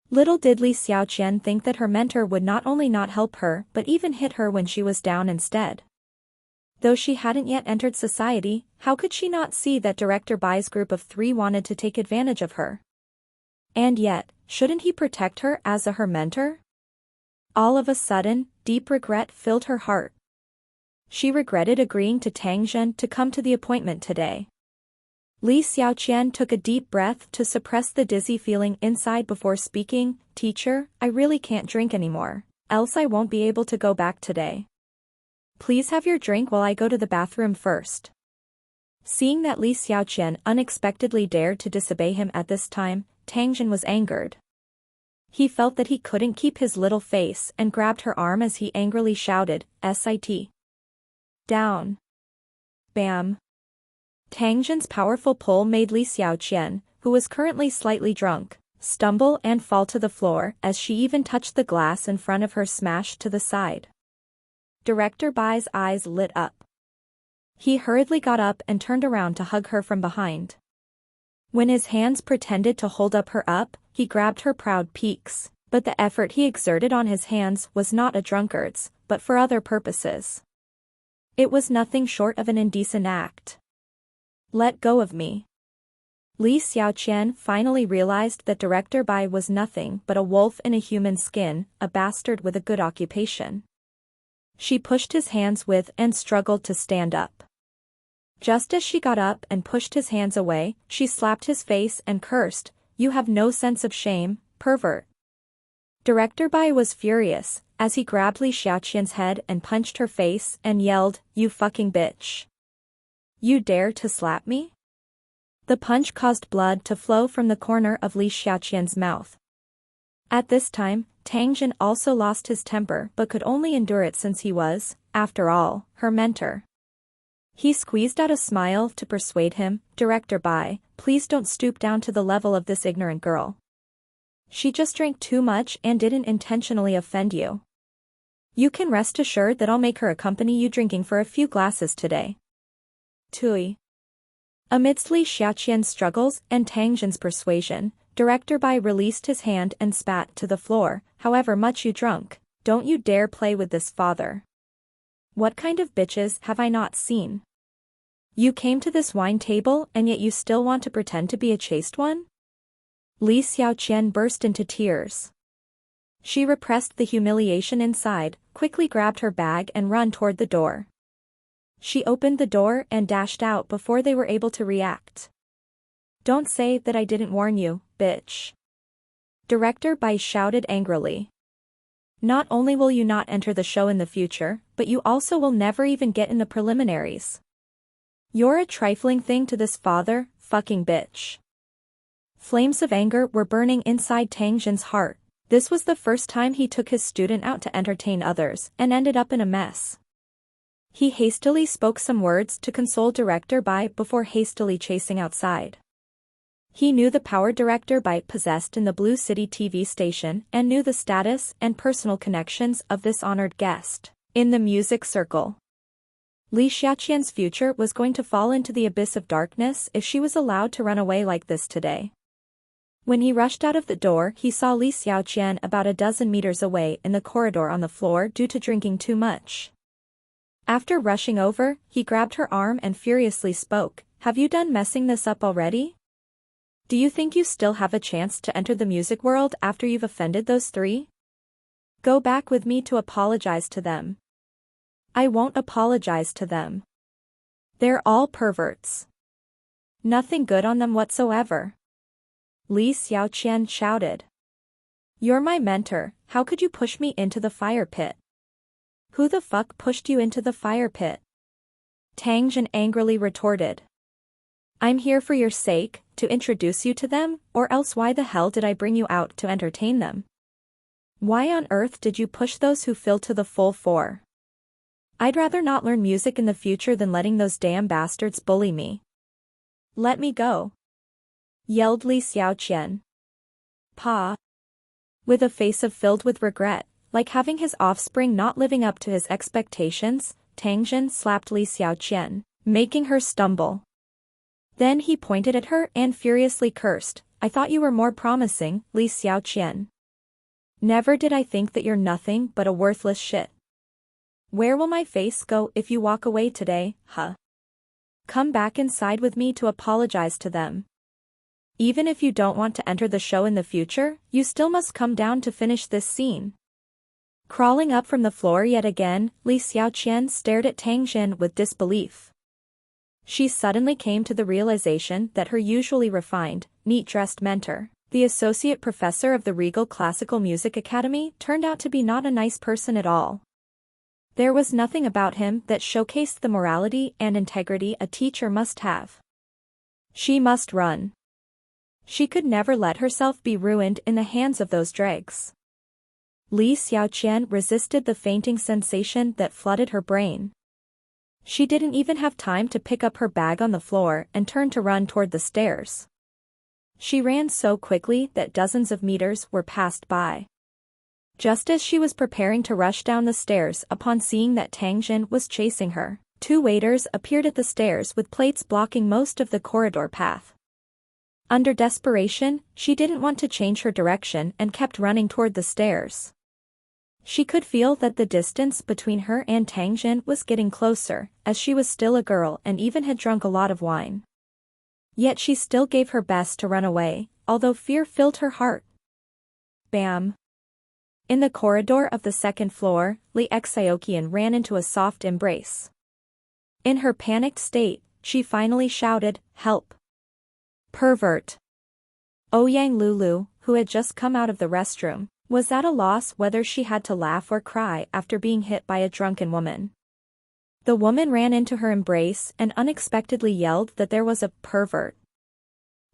Little did Li Xiaoqian think that her mentor would not only not help her but even hit her when she was down instead. Though she hadn't yet entered society, how could she not see that Director Bai's group of three wanted to take advantage of her? And yet, shouldn't he protect her as her mentor? All of a sudden, deep regret filled her heart. She regretted agreeing to Tang Zhen to come to the appointment today. Li Xiaoqian took a deep breath to suppress the dizzy feeling inside before speaking. Teacher, I really can't drink anymore, else I won't be able to go back today. Please have your drink while I go to the bathroom first. Seeing that Li Xiaoqian unexpectedly dared to disobey him at this time, Tang Jin was angered. He felt that he couldn't keep his little face and grabbed her arm as he angrily shouted, "Sit down." Bam. Tang Jin's powerful pull made Li Xiaoqian, who was currently slightly drunk, stumble and fall to the floor as she even touched the glass in front of her smashed to the side. Director Bai's eyes lit up. He hurriedly got up and turned around to hug her from behind. When his hands pretended to hold up her up, he grabbed her proud peaks, but the effort he exerted on his hands was not a drunkard's, but for other purposes. It was nothing short of an indecent act. Let go of me. Li Xiaoqian finally realized that Director Bai was nothing but a wolf in a human skin, a bastard with a good occupation. She pushed his hands with and struggled to stand up. Just as she got up and pushed his hands away, she slapped his face and cursed, "You have no sense of shame, pervert." Director Bai was furious, as he grabbed Li Xiaoqian's head and punched her face and yelled, "You fucking bitch. You dare to slap me?" The punch caused blood to flow from the corner of Li Xiaoqian's mouth. At this time, Tang Jin also lost his temper but could only endure it since he was, after all, her mentor. He squeezed out a smile to persuade him, "Director Bai, please don't stoop down to the level of this ignorant girl. She just drank too much and didn't intentionally offend you. You can rest assured that I'll make her accompany you drinking for a few glasses today." Tui. Amidst Li Xiaoqian's struggles and Tang Jin's persuasion, Director Bai released his hand and spat to the floor, "However much you drunk, don't you dare play with this father. What kind of bitches have I not seen? You came to this wine table and yet you still want to pretend to be a chaste one?" Li Xiaoqian burst into tears. She repressed the humiliation inside, quickly grabbed her bag and ran toward the door. She opened the door and dashed out before they were able to react. "Don't say that I didn't warn you, bitch." Director Bai shouted angrily. "Not only will you not enter the show in the future, but you also will never even get in the preliminaries. You're a trifling thing to this father, fucking bitch." Flames of anger were burning inside Tang Jin's heart. This was the first time he took his student out to entertain others and ended up in a mess. He hastily spoke some words to console Director Bai before hastily chasing outside. He knew the power Director Bai possessed in the Blue City TV station and knew the status and personal connections of this honored guest in the music circle. Li Xiaoqian's future was going to fall into the abyss of darkness if she was allowed to run away like this today. When he rushed out of the door, he saw Li Xiaoqian about a dozen meters away in the corridor on the floor due to drinking too much. After rushing over, he grabbed her arm and furiously spoke, "Have you done messing this up already? Do you think you still have a chance to enter the music world after you've offended those three? Go back with me to apologize to them." "I won't apologize to them. They're all perverts. Nothing good on them whatsoever." Li Xiaoqian shouted. "You're my mentor, how could you push me into the fire pit?" "Who the fuck pushed you into the fire pit?" Tang Jin angrily retorted. "I'm here for your sake, to introduce you to them, or else why the hell did I bring you out to entertain them? Why on earth did you push those who filled to the full for? I'd rather not learn music in the future than letting those damn bastards bully me. Let me go," yelled Li Xiaoqian. Pa. With a face filled with regret, like having his offspring not living up to his expectations, Tang Jin slapped Li Xiaoqian, making her stumble. Then he pointed at her and furiously cursed, "I thought you were more promising, Li Xiaoqian. Never did I think that you're nothing but a worthless shit. Where will my face go if you walk away today, huh? Come back inside with me to apologize to them. Even if you don't want to enter the show in the future, you still must come down to finish this scene." Crawling up from the floor yet again, Li Xiaoqian stared at Tang Jin with disbelief. She suddenly came to the realization that her usually refined, neat-dressed mentor, the associate professor of the Regal Classical Music Academy, turned out to be not a nice person at all. There was nothing about him that showcased the morality and integrity a teacher must have. She must run. She could never let herself be ruined in the hands of those dregs. Li Xiaoqian resisted the fainting sensation that flooded her brain. She didn't even have time to pick up her bag on the floor and turn to run toward the stairs. She ran so quickly that dozens of meters were passed by. Just as she was preparing to rush down the stairs upon seeing that Tang Jin was chasing her, two waiters appeared at the stairs with plates blocking most of the corridor path. Under desperation, she didn't want to change her direction and kept running toward the stairs. She could feel that the distance between her and Tang Jin was getting closer, as she was still a girl and even had drunk a lot of wine. Yet she still gave her best to run away, although fear filled her heart. Bam! In the corridor of the second floor, Li Xiaoqian ran into a soft embrace. In her panicked state, she finally shouted, "Help! Pervert!" Ouyang Lulu, who had just come out of the restroom, was at a loss whether she had to laugh or cry after being hit by a drunken woman. The woman ran into her embrace and unexpectedly yelled that there was a pervert.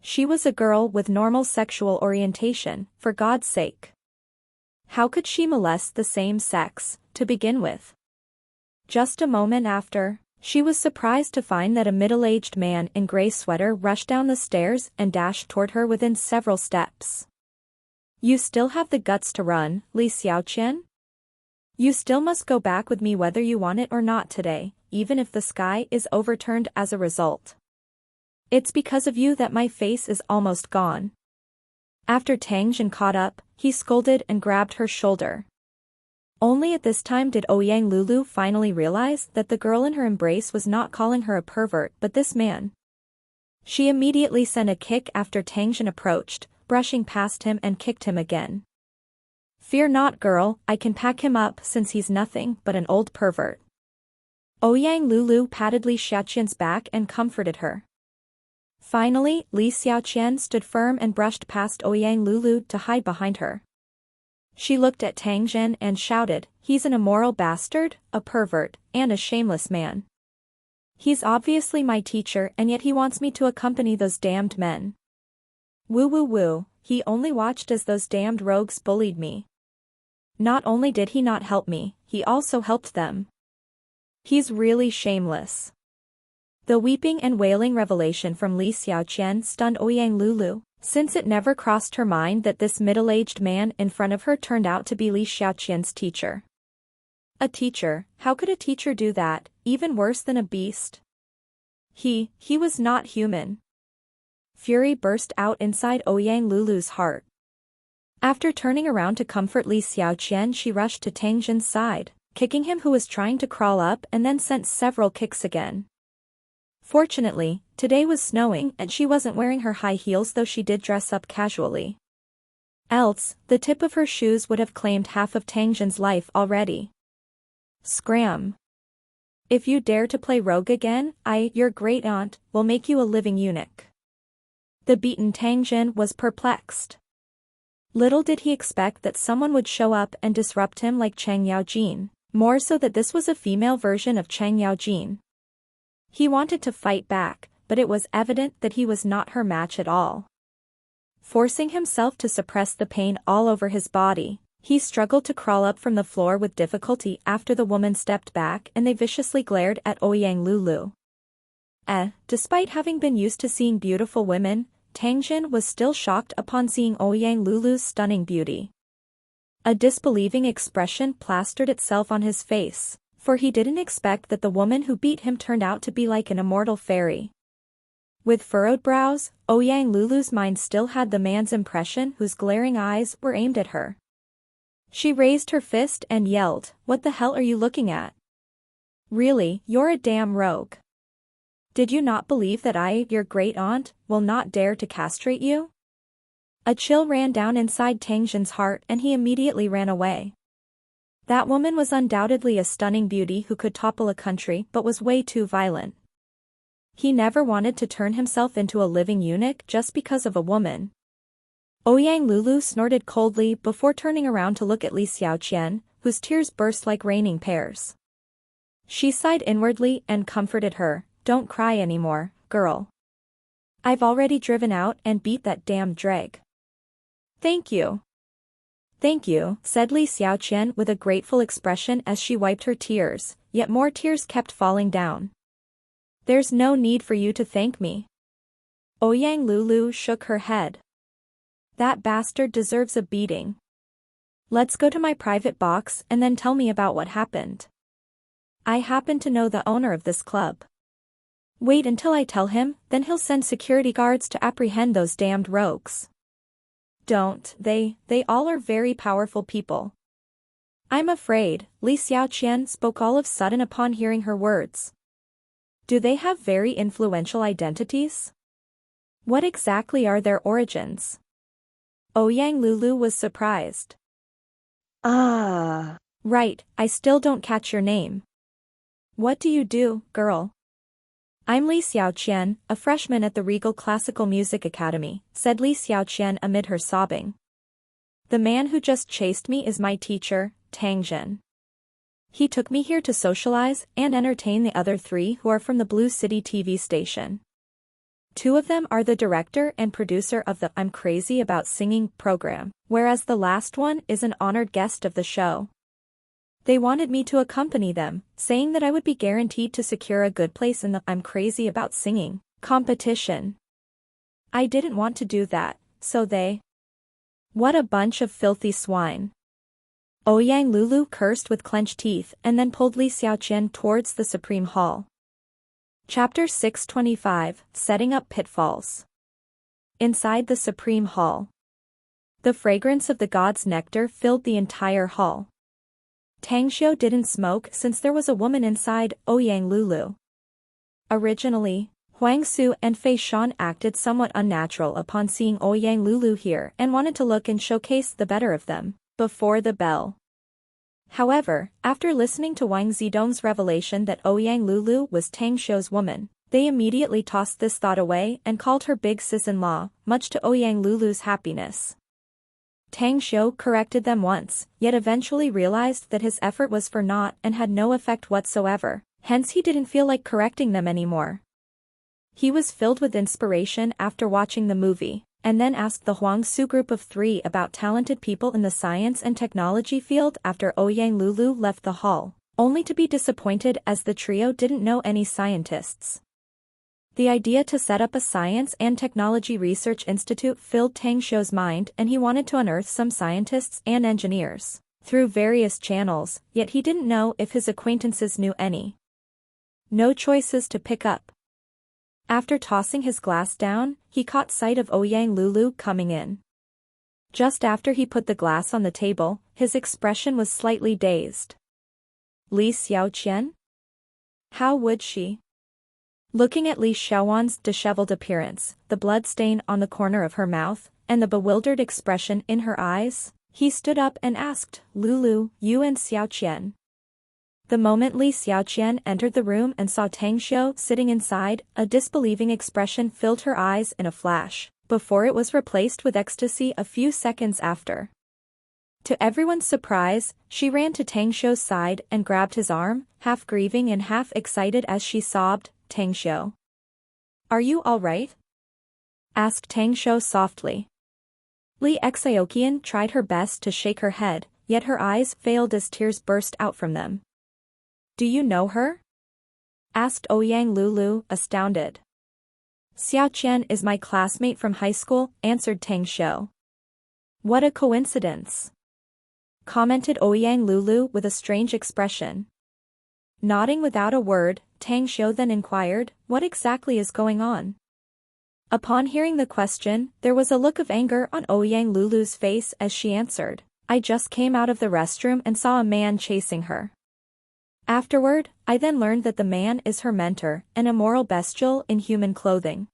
She was a girl with normal sexual orientation, for God's sake. How could she molest the same sex, to begin with? Just a moment after, she was surprised to find that a middle-aged man in gray sweater rushed down the stairs and dashed toward her within several steps. "You still have the guts to run, Li Xiaoqian? You still must go back with me whether you want it or not today, even if the sky is overturned as a result. It's because of you that my face is almost gone." After Tang Jin caught up, he scolded and grabbed her shoulder. Only at this time did Ouyang Lulu finally realize that the girl in her embrace was not calling her a pervert but this man. She immediately sent a kick after Tang Jin approached, brushing past him and kicked him again. "Fear not, girl, I can pack him up since he's nothing but an old pervert." Ouyang Lulu patted Li Xiaoqian's back and comforted her. Finally, Li Xiaoqian stood firm and brushed past Ouyang Lulu to hide behind her. She looked at Tang Jin and shouted, "He's an immoral bastard, a pervert, and a shameless man. He's obviously my teacher and yet he wants me to accompany those damned men. Woo woo woo, he only watched as those damned rogues bullied me. Not only did he not help me, he also helped them. He's really shameless." The weeping and wailing revelation from Li Xiaoqian stunned Ouyang Lulu, since it never crossed her mind that this middle-aged man in front of her turned out to be Li Xiaoqian's teacher. A teacher? How could a teacher do that, even worse than a beast? He was not human. Fury burst out inside Ouyang Lulu's heart. After turning around to comfort Li Xiaoqian, she rushed to Tang Jin's side, kicking him who was trying to crawl up and then sent several kicks again. Fortunately, today was snowing and she wasn't wearing her high heels, though she did dress up casually. Else, the tip of her shoes would have claimed half of Tang Jin's life already. Scram! If you dare to play rogue again, your great aunt, will make you a living eunuch. The beaten Tang Jin was perplexed. Little did he expect that someone would show up and disrupt him like Chang Yaojin, more so that this was a female version of Chang Yaojin. He wanted to fight back, but it was evident that he was not her match at all. Forcing himself to suppress the pain all over his body, he struggled to crawl up from the floor with difficulty after the woman stepped back and they viciously glared at Ouyang Lulu. Despite having been used to seeing beautiful women, Tang Jin was still shocked upon seeing Ouyang Lulu's stunning beauty. A disbelieving expression plastered itself on his face, for he didn't expect that the woman who beat him turned out to be like an immortal fairy. With furrowed brows, Ouyang Lulu's mind still had the man's impression whose glaring eyes were aimed at her. She raised her fist and yelled, "What the hell are you looking at? Really, you're a damn rogue. Did you not believe that I, your great aunt, will not dare to castrate you?" A chill ran down inside Tang Jin's heart and he immediately ran away. That woman was undoubtedly a stunning beauty who could topple a country but was way too violent. He never wanted to turn himself into a living eunuch just because of a woman. Ouyang Lulu snorted coldly before turning around to look at Li Xiaoqian, whose tears burst like raining pears. She sighed inwardly and comforted her, "Don't cry anymore, girl. I've already driven out and beat that damn drag." "Thank you." "Thank you," said Li Xiaoqian with a grateful expression as she wiped her tears, yet more tears kept falling down. "There's no need for you to thank me." Ouyang Lulu shook her head. "That bastard deserves a beating. Let's go to my private box and then tell me about what happened. I happen to know the owner of this club. Wait until I tell him, then he'll send security guards to apprehend those damned rogues." "Don't, they all are very powerful people." "I'm afraid," Li Xiaoqian spoke all of a sudden upon hearing her words. "Do they have very influential identities? What exactly are their origins?" Ouyang Lulu was surprised. Right, I still don't catch your name. What do you do, girl?" "I'm Li Xiaoqian, a freshman at the Regal Classical Music Academy," said Li Xiaoqian amid her sobbing. "The man who just chased me is my teacher, Tang Jin. He took me here to socialize and entertain the other three who are from the Blue City TV station. 2 of them are the director and producer of the I'm Crazy About Singing program, whereas the last one is an honored guest of the show. They wanted me to accompany them, saying that I would be guaranteed to secure a good place in the I'm Crazy About Singing competition. I didn't want to do that, so they... What a bunch of filthy swine." Ouyang Lulu cursed with clenched teeth and then pulled Li Xiaoqian towards the Supreme Hall. Chapter 625, Setting Up Pitfalls. Inside the Supreme Hall. The fragrance of the god's nectar filled the entire hall. Tang Xiu didn't smoke since there was a woman inside Ouyang Lulu. Originally, Huang Su and Fei Shan acted somewhat unnatural upon seeing Ouyang Lulu here and wanted to look and showcase the better of them before the bell. However, after listening to Wang Zidong's revelation that Ouyang Lulu was Tang Xiu's woman, they immediately tossed this thought away and called her big sis-in-law, much to Ouyang Lulu's happiness. Tang Xiu corrected them once, yet eventually realized that his effort was for naught and had no effect whatsoever, hence he didn't feel like correcting them anymore. He was filled with inspiration after watching the movie, and then asked the Huang Su group of 3 about talented people in the science and technology field after Ouyang Lulu left the hall, only to be disappointed as the trio didn't know any scientists. The idea to set up a science and technology research institute filled Tang Xiu's mind, and he wanted to unearth some scientists and engineers through various channels, yet he didn't know if his acquaintances knew any. No choices to pick up. After tossing his glass down, he caught sight of Ouyang Lulu coming in. Just after he put the glass on the table, his expression was slightly dazed. Li Xiaoqian? How would she? Looking at Li Xiaowan's disheveled appearance, the blood stain on the corner of her mouth, and the bewildered expression in her eyes, he stood up and asked, "Lulu, you and Xiaoqian?" The moment Li Xiaoqian entered the room and saw Tang Xiu sitting inside, a disbelieving expression filled her eyes in a flash, before it was replaced with ecstasy a few seconds after. To everyone's surprise, she ran to Tang Xiu's side and grabbed his arm, half grieving and half excited as she sobbed, "Tang Xiu. Are you all right?" asked Tang Xiu softly. Li Xiaoqian tried her best to shake her head, yet her eyes failed as tears burst out from them. "Do you know her?" asked Ouyang Lulu, astounded. "Xiaoqian is my classmate from high school," answered Tang Xiu. "What a coincidence," commented Ouyang Lulu with a strange expression. Nodding without a word, Tang Xiu then inquired, "What exactly is going on?" Upon hearing the question, there was a look of anger on Ouyang Lulu's face as she answered, "I just came out of the restroom and saw a man chasing her. Afterward, I then learned that the man is her mentor, an immoral bestial in human clothing."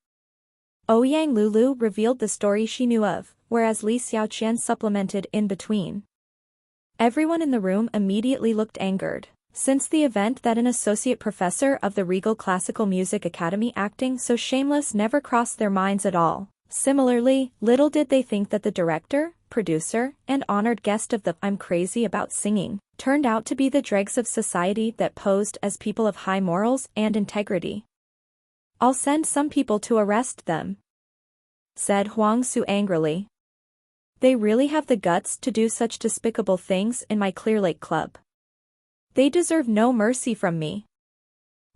Ouyang Lulu revealed the story she knew of, whereas Li Xiaoqian supplemented in between. Everyone in the room immediately looked angered, Since the event that an associate professor of the Regal Classical Music Academy acting so shameless never crossed their minds at all. Similarly, little did they think that the director, producer, and honored guest of the I'm Crazy About Singing turned out to be the dregs of society that posed as people of high morals and integrity. "I'll send some people to arrest them," said Huang Su angrily. "They really have the guts to do such despicable things in my Clear Lake Club. They deserve no mercy from me."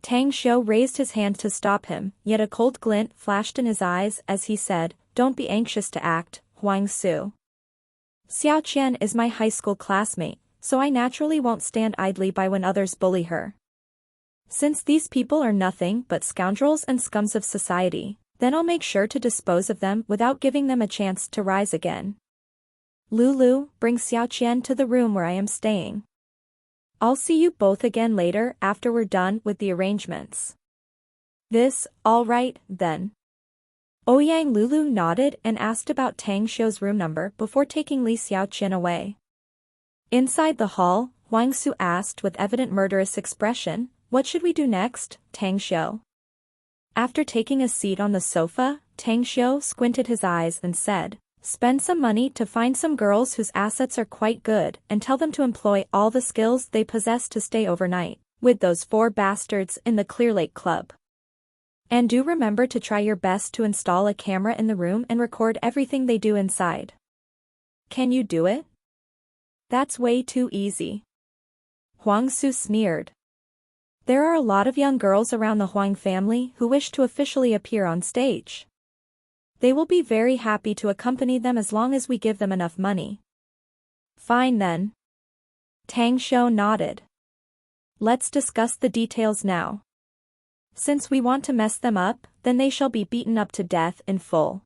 Tang Xiu raised his hand to stop him, yet a cold glint flashed in his eyes as he said, "Don't be anxious to act, Huang Su. Xiao Qian is my high school classmate, so I naturally won't stand idly by when others bully her. Since these people are nothing but scoundrels and scums of society, then I'll make sure to dispose of them without giving them a chance to rise again. Lulu, bring Xiao Qian to the room where I am staying. I'll see you both again later after we're done with the arrangements." All right, then. Ouyang Lulu nodded and asked about Tang Xiu's room number before taking Li Xiaoqian away. Inside the hall, Huang Su asked with evident murderous expression, "What should we do next, Tang Xiu?" After taking a seat on the sofa, Tang Xiu squinted his eyes and said, "Spend some money to find some girls whose assets are quite good and tell them to employ all the skills they possess to stay overnight with those 4 bastards in the Clear Lake Club. And do remember to try your best to install a camera in the room and record everything they do inside. Can you do it?" "That's way too easy," Huang Su sneered. "There are a lot of young girls around the Huang family who wish to officially appear on stage. They will be very happy to accompany them as long as we give them enough money." "Fine then." Tang Xiu nodded. "Let's discuss the details now. Since we want to mess them up, then they shall be beaten up to death in full.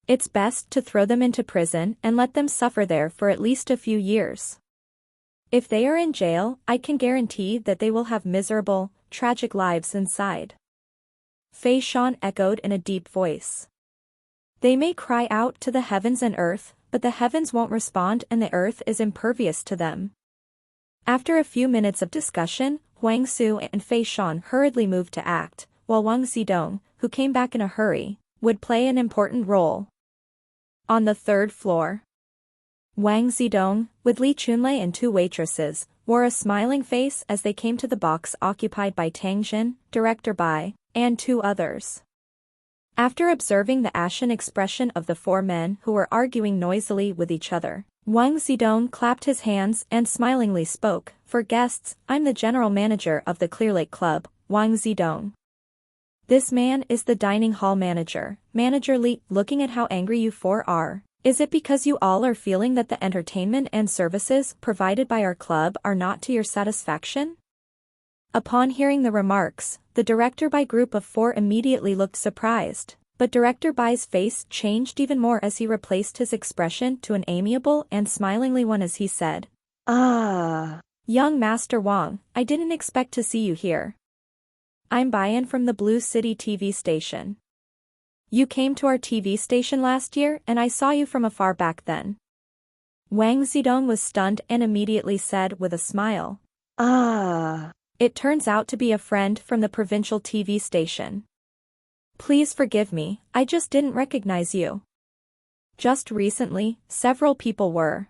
It's best to throw them into prison and let them suffer there for at least a few years. If they are in jail, I can guarantee that they will have miserable, tragic lives inside." Fei Shan echoed in a deep voice. "They may cry out to the heavens and earth, but the heavens won't respond and the earth is impervious to them." After a few minutes of discussion, Huang Su and Fei Shan hurriedly moved to act, while Wang Zidong, who came back in a hurry, would play an important role. On the 3rd floor, Wang Zidong, with Li Chunlei and 2 waitresses, wore a smiling face as they came to the box occupied by Tang Jin, Director Bai, and 2 others. After observing the ashen expression of the 4 men who were arguing noisily with each other, Wang Zidong clapped his hands and smilingly spoke, "For guests, I'm the general manager of the Clear Lake Club, Wang Zidong. This man is the dining hall manager, Manager Li." "Looking at how angry you 4 are, is it because you all are feeling that the entertainment and services provided by our club are not to your satisfaction?" Upon hearing the remarks, the Director Bai group of 4 immediately looked surprised, but Director Bai's face changed even more as he replaced his expression to an amiable and smilingly one as he said, "Young Master Wang, I didn't expect to see you here. I'm Baiyan from the Blue City TV station. You came to our TV station last year and I saw you from afar back then." Wang Zidong was stunned and immediately said with a smile, "It turns out to be a friend from the provincial TV station. Please forgive me, I just didn't recognize you. Just recently, several people were."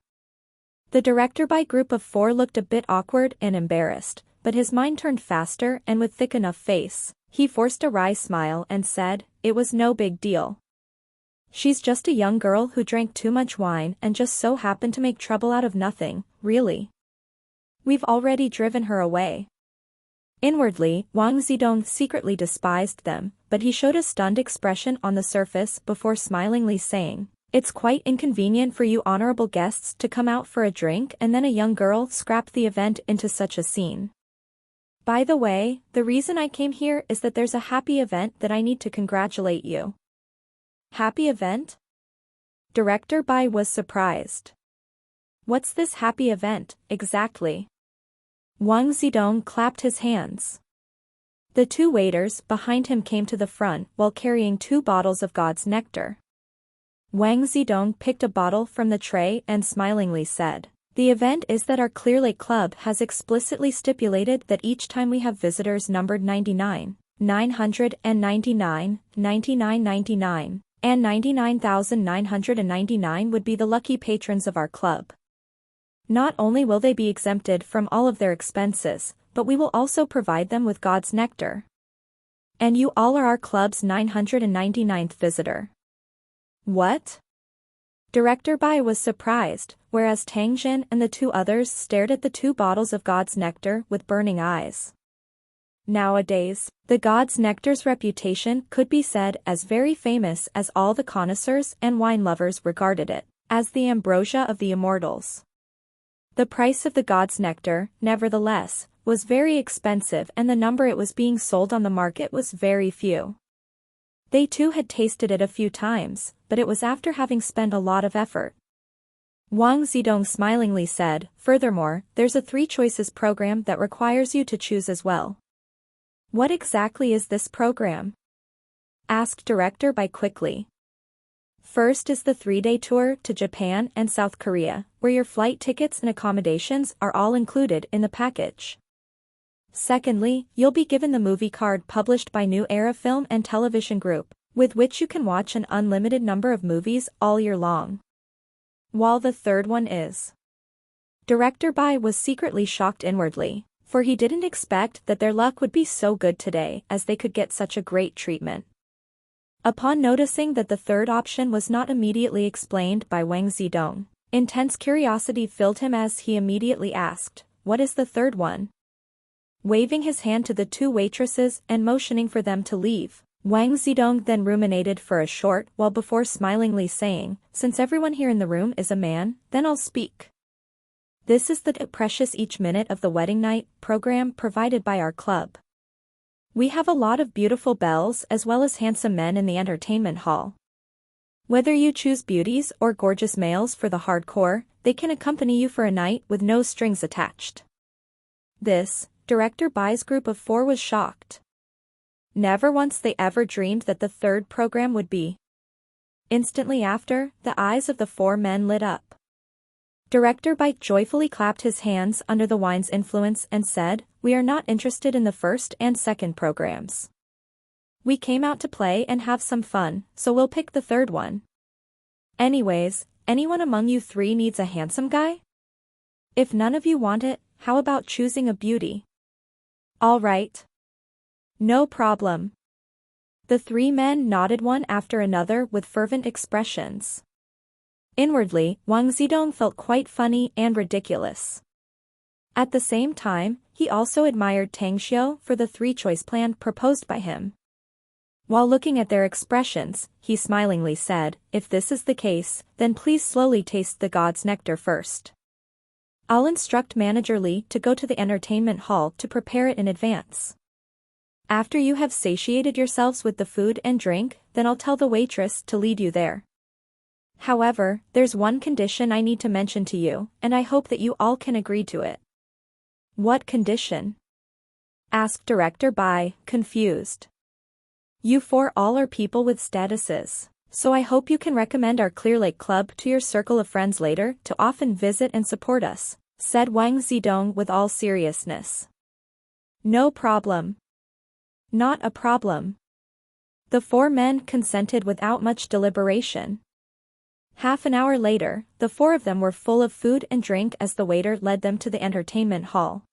The Director Bai group of 4 looked a bit awkward and embarrassed, but his mind turned faster and with thick enough face, he forced a wry smile and said, "It was no big deal. She's just a young girl who drank too much wine and just so happened to make trouble out of nothing, really. We've already driven her away." Inwardly, Wang Zidong secretly despised them, but he showed a stunned expression on the surface before smilingly saying, "It's quite inconvenient for you honorable guests to come out for a drink and then a young girl scrap the event into such a scene. By the way, the reason I came here is that there's a happy event that I need to congratulate you." "Happy event?" Director Bai was surprised. "What's this happy event, exactly?" Wang Zidong clapped his hands. The 2 waiters behind him came to the front while carrying 2 bottles of God's nectar. Wang Zidong picked a bottle from the tray and smilingly said, The event is that our Clear Lake Club has explicitly stipulated that each time we have visitors numbered 99, 999, 9999, and 99,999 would be the lucky patrons of our club. Not only will they be exempted from all of their expenses, but we will also provide them with God's nectar. And you all are our club's 999th visitor. What? Director Bai was surprised, whereas Tang Jin and the two others stared at the 2 bottles of God's nectar with burning eyes. Nowadays, the God's nectar's reputation could be said as very famous, as all the connoisseurs and wine lovers regarded it as the ambrosia of the immortals. The price of the God's nectar, nevertheless, was very expensive, and the number it was being sold on the market was very few. They too had tasted it a few times, but it was after having spent a lot of effort. Wang Zidong smilingly said, "Furthermore, there's a 3 choices program that requires you to choose as well." "What exactly is this program?" asked Director Bai quickly. "First is the 3-day tour to Japan and South Korea, where your flight tickets and accommodations are all included in the package. Secondly, you'll be given the movie card published by New Era Film and Television Group, with which you can watch an unlimited number of movies all year long. While the third one is..." Director Bai was secretly shocked inwardly, for he didn't expect that their luck would be so good today as they could get such a great treatment. Upon noticing that the third option was not immediately explained by Wang Zidong, intense curiosity filled him as he immediately asked, "What is the third one?" Waving his hand to the 2 waitresses and motioning for them to leave, Wang Zidong then ruminated for a short while before smilingly saying, "Since everyone here in the room is a man, then I'll speak. This is the precious each minute of the wedding night program provided by our club. We have a lot of beautiful belles as well as handsome men in the entertainment hall. Whether you choose beauties or gorgeous males for the hardcore, they can accompany you for a night with no strings attached." This, Director Bai's group of 4 was shocked. Never once they ever dreamed that the third program would be. Instantly after, the eyes of the 4 men lit up. Director Bai joyfully clapped his hands under the wine's influence and said, "We are not interested in the first and second programs. We came out to play and have some fun, so we'll pick the third one. Anyways, anyone among you 3 needs a handsome guy? If none of you want it, how about choosing a beauty?" "All right. No problem." The 3 men nodded one after another with fervent expressions. Inwardly, Wang Zidong felt quite funny and ridiculous. At the same time, he also admired Tang Xiu for the 3-choice plan proposed by him. While looking at their expressions, he smilingly said, "If this is the case, then please slowly taste the God's nectar first. I'll instruct Manager Li to go to the entertainment hall to prepare it in advance. After you have satiated yourselves with the food and drink, then I'll tell the waitress to lead you there. However, there's one condition I need to mention to you, and I hope that you all can agree to it." "What condition?" asked Director Bai, confused. "You 4 all are people with statuses, so I hope you can recommend our Clear Lake Club to your circle of friends later to often visit and support us," said Wang Zidong with all seriousness. "No problem. Not a problem." The 4 men consented without much deliberation. Half an hour later, the 4 of them were full of food and drink as the waiter led them to the entertainment hall.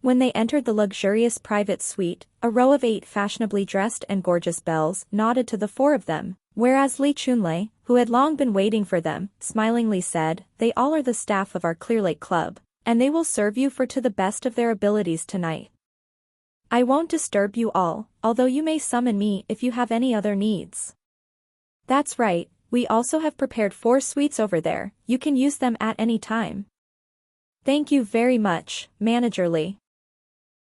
When they entered the luxurious private suite, a row of 8 fashionably dressed and gorgeous belles nodded to the 4 of them, whereas Li Chunlei, who had long been waiting for them, smilingly said, "They all are the staff of our Clear Lake Club, and they will serve you to the best of their abilities tonight. I won't disturb you all, although you may summon me if you have any other needs. That's right, we also have prepared 4 suites over there, you can use them at any time." "Thank you very much, Manager Li."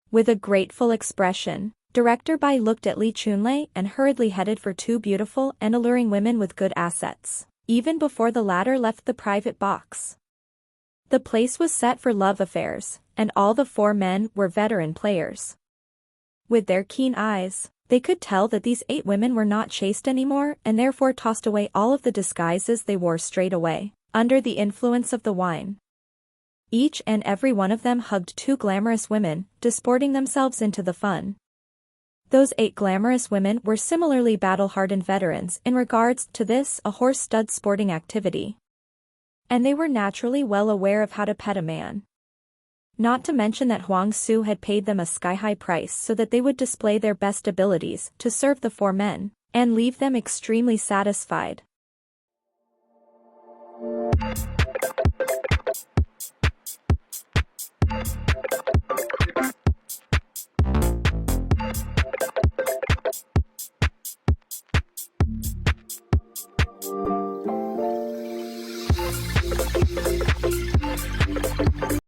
With a grateful expression, Director Bai looked at Li Chunlei and hurriedly headed for 2 beautiful and alluring women with good assets, even before the latter left the private box. The place was set for love affairs, and all the 4 men were veteran players. With their keen eyes, they could tell that these 8 women were not chaste anymore and therefore tossed away all of the disguises they wore straight away, under the influence of the wine. Each and every one of them hugged 2 glamorous women, disporting themselves into the fun. Those 8 glamorous women were similarly battle-hardened veterans in regards to this a horse-stud sporting activity. And they were naturally well aware of how to pet a man. Not to mention that Huang Su had paid them a sky-high price so that they would display their best abilities to serve the 4 men, and leave them extremely satisfied.